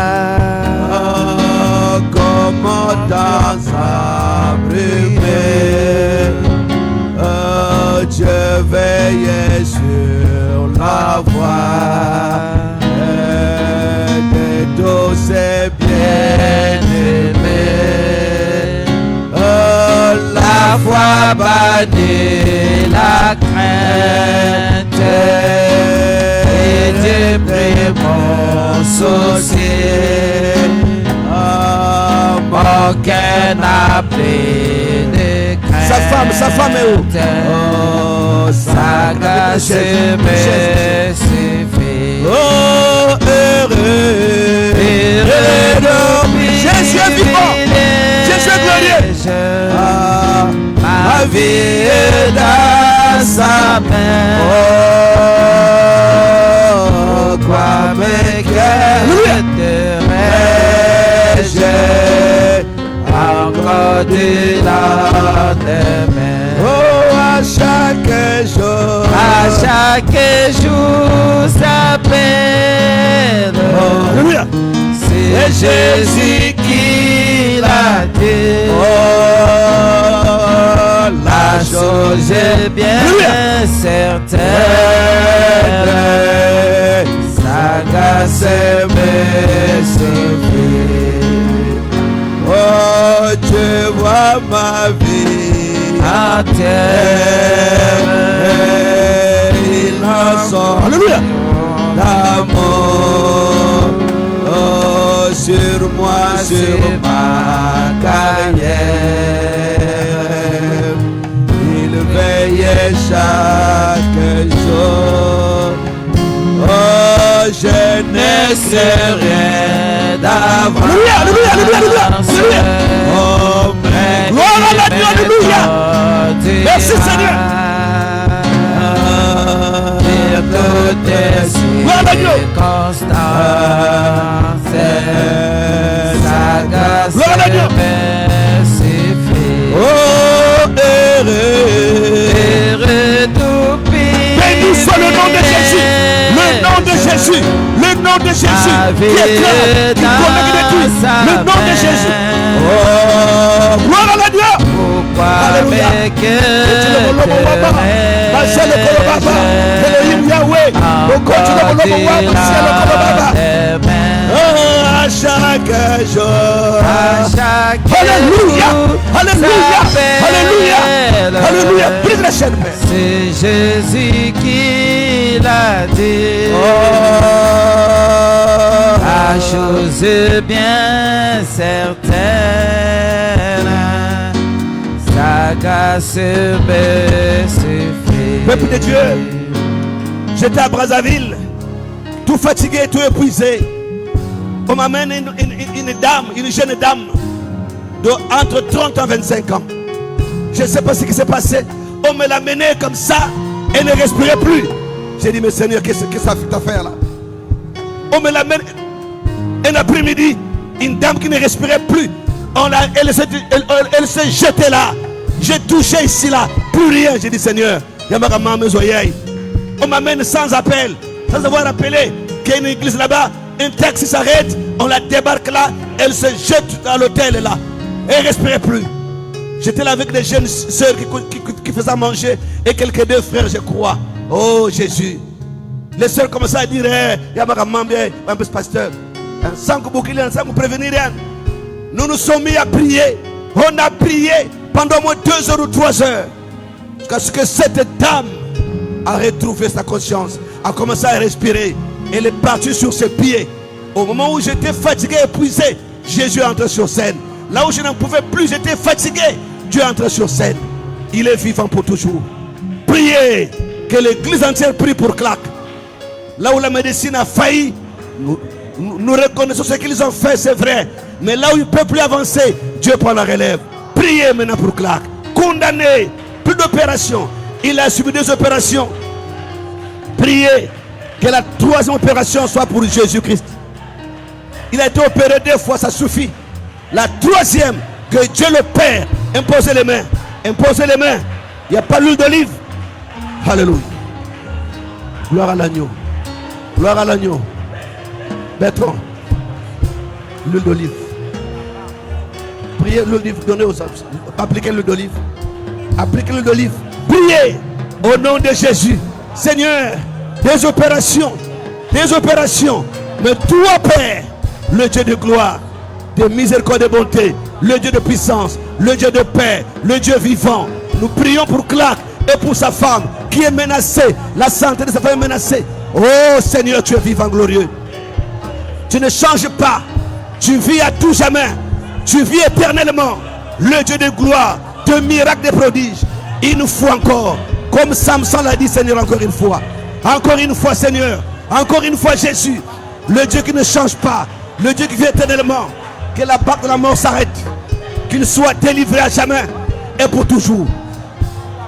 oh, comme dans un brumé, oh, Dieu veille sur la voie. foi bannit la crainte et Dieu prit mon souci. Mon cœur n'a plus de crainte. Sa femme est où? Sa grâce me suffit. Oh, heureux, Jésus est vivant, Jésus est glorieux. Ma vie est dans sa main. Oh, quoi me quitterai-je encore de la main. Oh, à chaque jour, s'appelle. Alléluia. C'est Jésus qui l'a dit. Oh, La chose est bien certaine. Sa grâce me suffit. oh, tu vois ma vie entière. Il en sort, alléluia, d'amour, oh, sur moi, sur ma carrière. Il veillait chaque jour. Oh, je ne sais rien d'avance. Alléluia, alléluia, alléluia. Oh, mais gloire à Dieu, alléluia. Merci Seigneur. Gloire à Dieu. Gloire à Dieu. Oh, béni soit le nom de Jésus. Le nom de Jésus. Le nom de Jésus. Qui est clair, qui connaît tout. Le nom de Jésus. Oh, gloire à Dieu. Alléluia. À chaque jour. Alléluia. Alléluia. Alléluia. Alléluia. Brise la chaîne. C'est Jésus qui l'a dit. La chose est bien certaine. Sa grâce me suffit. Peuple de Dieu, j'étais à Brazzaville, tout fatigué, tout épuisé. On m'amène une dame, une jeune dame de entre 30 et 25 ans. Je ne sais pas ce qui s'est passé. On me l'a menée comme ça, elle ne respirait plus. J'ai dit, mais Seigneur, qu'est-ce que ça fait à faire là? On me l'amène un après-midi, une dame qui ne respirait plus. Elle s'est jetée là. J'ai touché ici là, plus rien. J'ai dit, Seigneur, on m'amène sans appel, sans avoir appelé qu'il y a une église là-bas. Un taxi s'arrête, on la débarque là, elle se jette à l'hôtel là. Elle ne respirait plus. J'étais là avec des jeunes sœurs qui faisaient manger et quelques deux frères, je crois. Oh Jésus. Les sœurs commençaient à dire, pasteur, sans que prévenir rien. Nous nous sommes mis à prier. On a prié pendant au moins 2 heures ou 3 heures. Jusqu'à ce que cette dame a retrouvé sa conscience, a commencé à respirer. Elle est partie sur ses pieds. Au moment où j'étais fatigué, épuisé, Jésus est entré sur scène. Là où je n'en pouvais plus, j'étais fatigué. Dieu est entré sur scène. Il est vivant pour toujours. Priez que l'église entière prie pour Clac. Là où la médecine a failli, nous reconnaissons ce qu'ils ont fait, c'est vrai. Mais là où il ne peut plus avancer, Dieu prend la relève. Priez maintenant pour Clac. Condamné, plus d'opérations. Il a subi 2 opérations. Priez que la 3e opération soit pour Jésus-Christ. Il a été opéré 2 fois, ça suffit. La 3e, que Dieu le Père impose les mains. Imposez les mains. Il n'y a pas l'huile d'olive. Alléluia. Gloire à l'agneau. Gloire à l'agneau. Bertrand, l'huile d'olive. Priez l'huile d'olive, donnez aux hommes. Appliquez l'huile d'olive. Appliquez l'huile d'olive. Priez au nom de Jésus. Seigneur, des opérations. Mais toi, Père, le Dieu de gloire, de miséricorde et de bonté, le Dieu de puissance, le Dieu de paix, le Dieu vivant. Nous prions pour Clark et pour sa femme qui est menacée. La santé de sa femme est menacée. Oh Seigneur, tu es vivant, glorieux. Tu ne changes pas. Tu vis à tout jamais. Tu vis éternellement. Le Dieu de gloire, de miracles, de prodiges. Il nous faut encore, comme Samson l'a dit, Seigneur, encore une fois. Encore une fois, Seigneur. Encore une fois, Jésus. Le Dieu qui ne change pas. Le Dieu qui vit éternellement. Que la barque de la mort s'arrête. Qu'il soit délivré à jamais et pour toujours.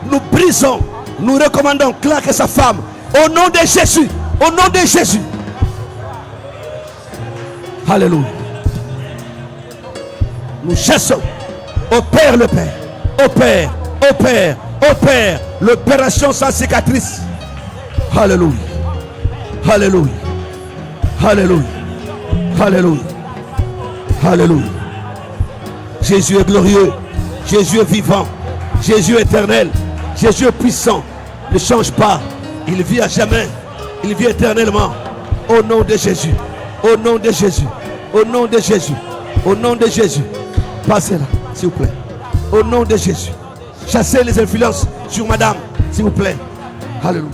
Nous brisons, nous recommandons Clark et sa femme. Au nom de Jésus. Au nom de Jésus. Alléluia. Nous chassons. Opère le Père. Opère. Opère. Opère. L'opération sans cicatrice. Alléluia. Alléluia. Alléluia. Alléluia. Alléluia. Jésus est glorieux. Jésus est vivant. Jésus est éternel. Jésus est puissant. Ne change pas. Il vit à jamais. Il vit éternellement. Au nom de Jésus. Au nom de Jésus. Au nom de Jésus. Au nom de Jésus. Passez là, s'il vous plaît. Au nom de Jésus. Chassez les influences sur madame, s'il vous plaît. Alléluia.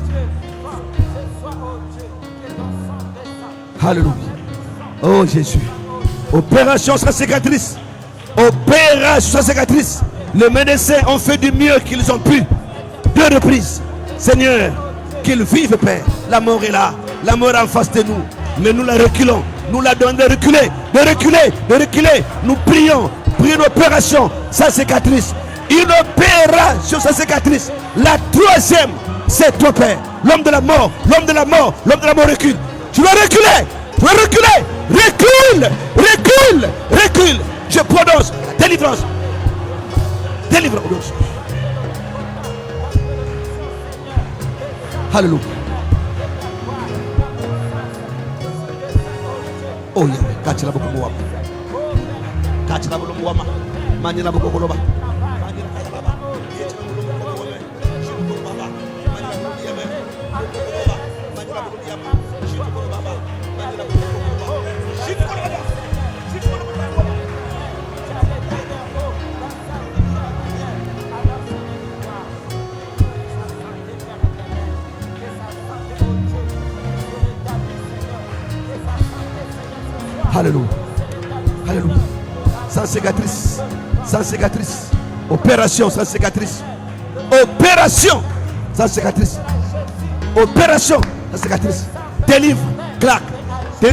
Alléluia. Oh Jésus. Opération sans cicatrice. Opération sans cicatrice. Les médecins ont fait du mieux qu'ils ont pu. 2 reprises. Seigneur, qu'ils vivent, Père. La mort est là. La mort est en face de nous. Mais nous la reculons. Nous la donnons de reculer. De reculer. De reculer. Nous prions. Prions une opération sans cicatrice. Une opération sans cicatrice. La 3e, c'est toi, Père. L'homme de la mort. L'homme de la mort. L'homme de la mort recule. Tu vas reculer. Tu vas reculer. Recule. Recule. Recule. Je prononce la délivrance. Délivrance. Alléluia. Oh yeah, kachira boko muwama. Kachira boko muwama. Manyira boko koloba. Alléluia. Alléluia. Sans cicatrice. Sans cicatrice. Opération sans cicatrice. Opération sans cicatrice. Opération sans cicatrice. Délivre Clark de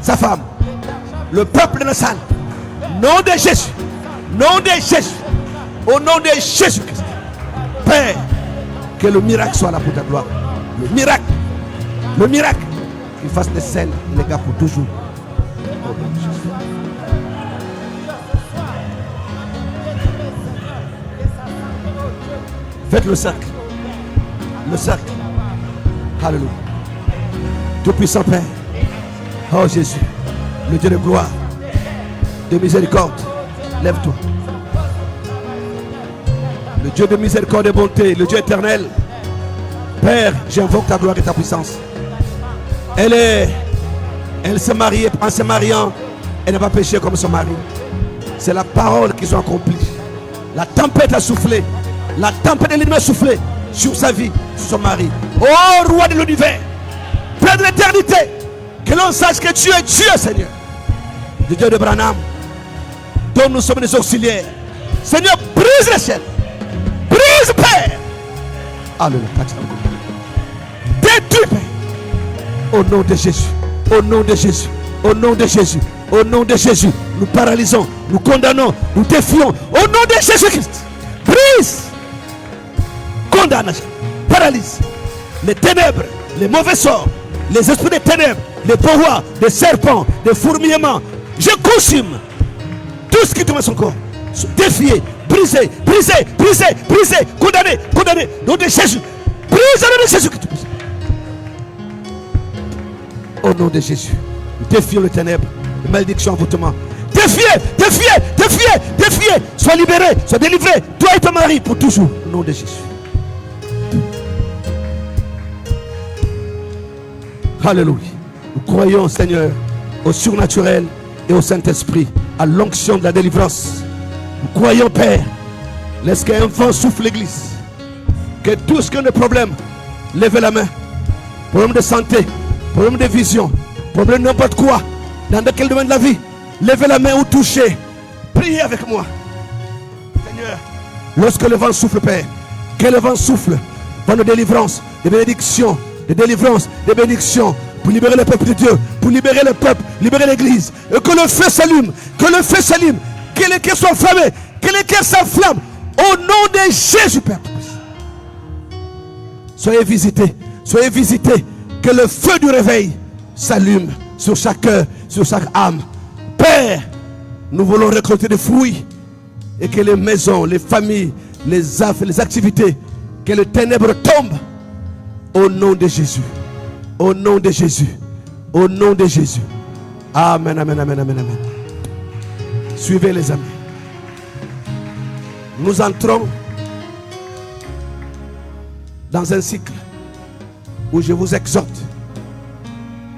sa femme. Le peuple de la salle. Nom de Jésus. Nom de Jésus. Au nom de Jésus-Christ. Père, que le miracle soit là pour ta gloire. Le miracle. Le miracle. Qu'il fasse des scènes, les gars, pour toujours. Faites le cercle. Le cercle. Alléluia. Tout-puissant Père. Oh Jésus. Le Dieu de gloire. De miséricorde. Lève-toi. Le Dieu de miséricorde et de bonté. Le Dieu éternel. Père, j'invoque ta gloire et ta puissance. Elle s'est mariée. En se mariant, elle n'a pas péché comme son mari. C'est la parole qu'ils ont accomplie. La tempête a soufflé. La tempête de l'ennemi a soufflé sur sa vie, sur son mari. Oh roi de l'univers, Père de l'éternité, que l'on sache que tu es Dieu, Seigneur. Le Dieu de Branham, dont nous sommes des auxiliaires. Seigneur, brise les chaînes. Brise, Père. Alléluia. Détruis, Père. Au nom de Jésus. Au nom de Jésus. Au nom de Jésus. Au nom de Jésus. Nous paralysons, nous condamnons, nous défions. Au nom de Jésus-Christ. Brise. Condamnation, paralyse les ténèbres, les mauvais sorts, les esprits des ténèbres, les pouvoirs, des serpents, des fourmillements. Je consume tout ce qui tombe à son corps. Défier, briser, briser, briser, briser, condamner, condamner. Nom de Jésus, brise au nom de Jésus. Au nom de Jésus, nous défions les ténèbres, les malédictions, envoûtements. Défiez, défiez, défiez, défiez. Sois libéré, sois délivré, toi et ton mari pour toujours. Au nom de Jésus. Alléluia. Nous croyons, Seigneur, au surnaturel et au Saint-Esprit, à l'onction de la délivrance. Nous croyons, Père. Laisse qu'un vent souffle l'église. Que tous qui ont des problèmes, levez la main. Problème de santé, problème de vision, problème de n'importe quoi, dans quel domaine de la vie, levez la main ou touchez. Priez avec moi. Seigneur, lorsque le vent souffle, Père, que le vent souffle, vent de délivrance, de bénédiction, de délivrance, de bénédiction, pour libérer le peuple de Dieu, pour libérer le peuple, libérer l'église. Et que le feu s'allume, que le feu s'allume, que les cœurs soient enflammés, que les cœurs s'enflamment. Au nom de Jésus, Père. Soyez visités, que le feu du réveil s'allume sur chaque cœur, sur chaque âme. Père, nous voulons récolter des fruits et que les maisons, les familles, les affaires, les activités, que les ténèbres tombent au nom de Jésus. Au nom de Jésus. Au nom de Jésus. Amen, amen, amen, amen, amen. Suivez les amis. Nous entrons dans un cycle où je vous exhorte,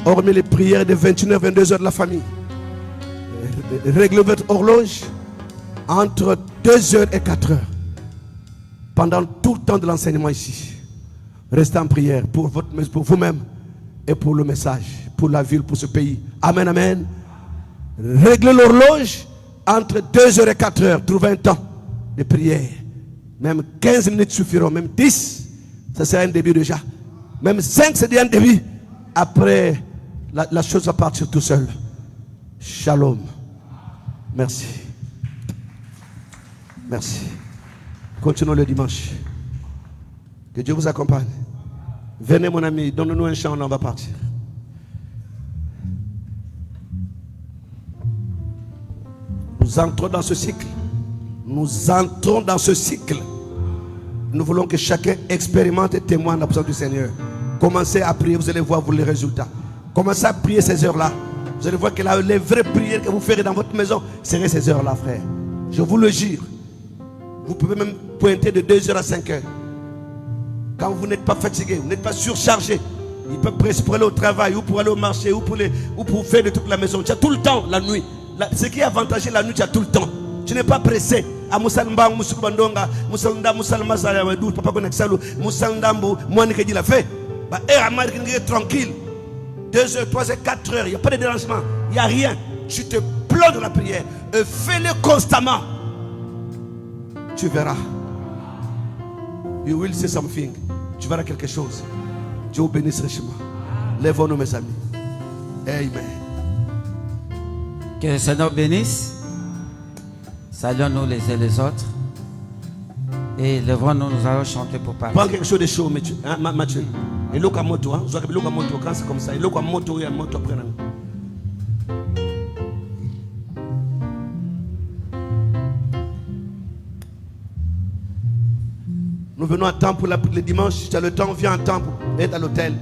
hormis les prières de 21h, 22h de la famille, réglez votre horloge entre 2h et 4h. Pendant tout le temps de l'enseignement ici, restez en prière pour vous-même et pour le message, pour la ville, pour ce pays. Amen, amen. Réglez l'horloge entre 2h et 4h. Trouvez un temps de prière. Même 15 minutes suffiront, même 10, ça sera un début déjà. Même 5, c'est déjà un début. Après, la chose va partir tout seul. Shalom. Merci. Merci. Continuons le dimanche. Que Dieu vous accompagne. Venez mon ami, donne-nous un chant, on va partir. Nous entrons dans ce cycle. Nous entrons dans ce cycle. Nous voulons que chacun expérimente et témoigne la présence du Seigneur. Commencez à prier, vous allez voir les résultats. Commencez à prier ces heures-là. Vous allez voir que les vraies prières que vous ferez dans votre maison seraient ces heures-là, frère. Je vous le jure. Vous pouvez même pointer de 2h à 5h. Quand vous n'êtes pas fatigué, vous n'êtes pas surchargé, il peut presser pour aller au travail, ou pour aller au marché, ou pour faire de toute la maison. Tu as tout le temps la nuit. Ce qui est avantageux la nuit, tu as tout le temps. Tu n'es pas pressé. A Moussalmba, Moussoubandonga, Moussalnda, Moussalmazara, Papa Konexalou, Moussalndambo, Moine dit la fait. Tranquille. 2h, 3h, 4h, il n'y a pas de dérangement. Il n'y a rien. Tu te plonges dans la prière. Et fais-le constamment. Tu verras. You will see something. Tu verras quelque chose. Dieu vous bénisse richement. Lèvons-nous, mes amis. Amen. Que le Seigneur bénisse. Saluons-nous les uns les autres. Et levons-nous, nous allons chanter pour parler. Prends quelque chose de chaud, Mathieu. Et l'eau comme moto, quand c'est comme ça. Et l'eau comme moto, il y a moto après. Nous venons à temps pour le dimanche. Si tu as le temps, viens à temps pour être à l'hôtel.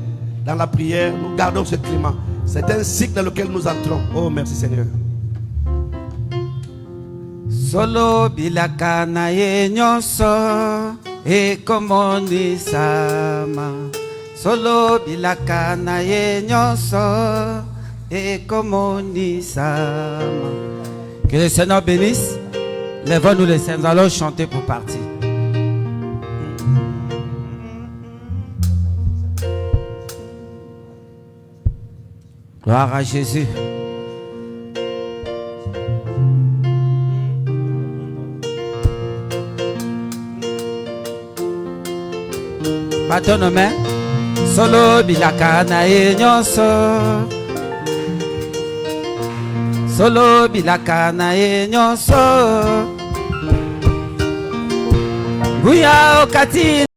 Dans la prière, nous gardons ce climat. C'est un cycle dans lequel nous entrons. Oh, merci Seigneur. Solo bilaka na ye nyonso ekomoni sama. Solo bilaka na ye nyonso ekomoni sama. Que le Seigneur bénisse. Lèvons-nous les saints, nous allons chanter pour partir. Gloire à Jésus. Battons nos mains. Solo bilaka na ye nyonso. Solo bilaka na ye nyonso. Guya okati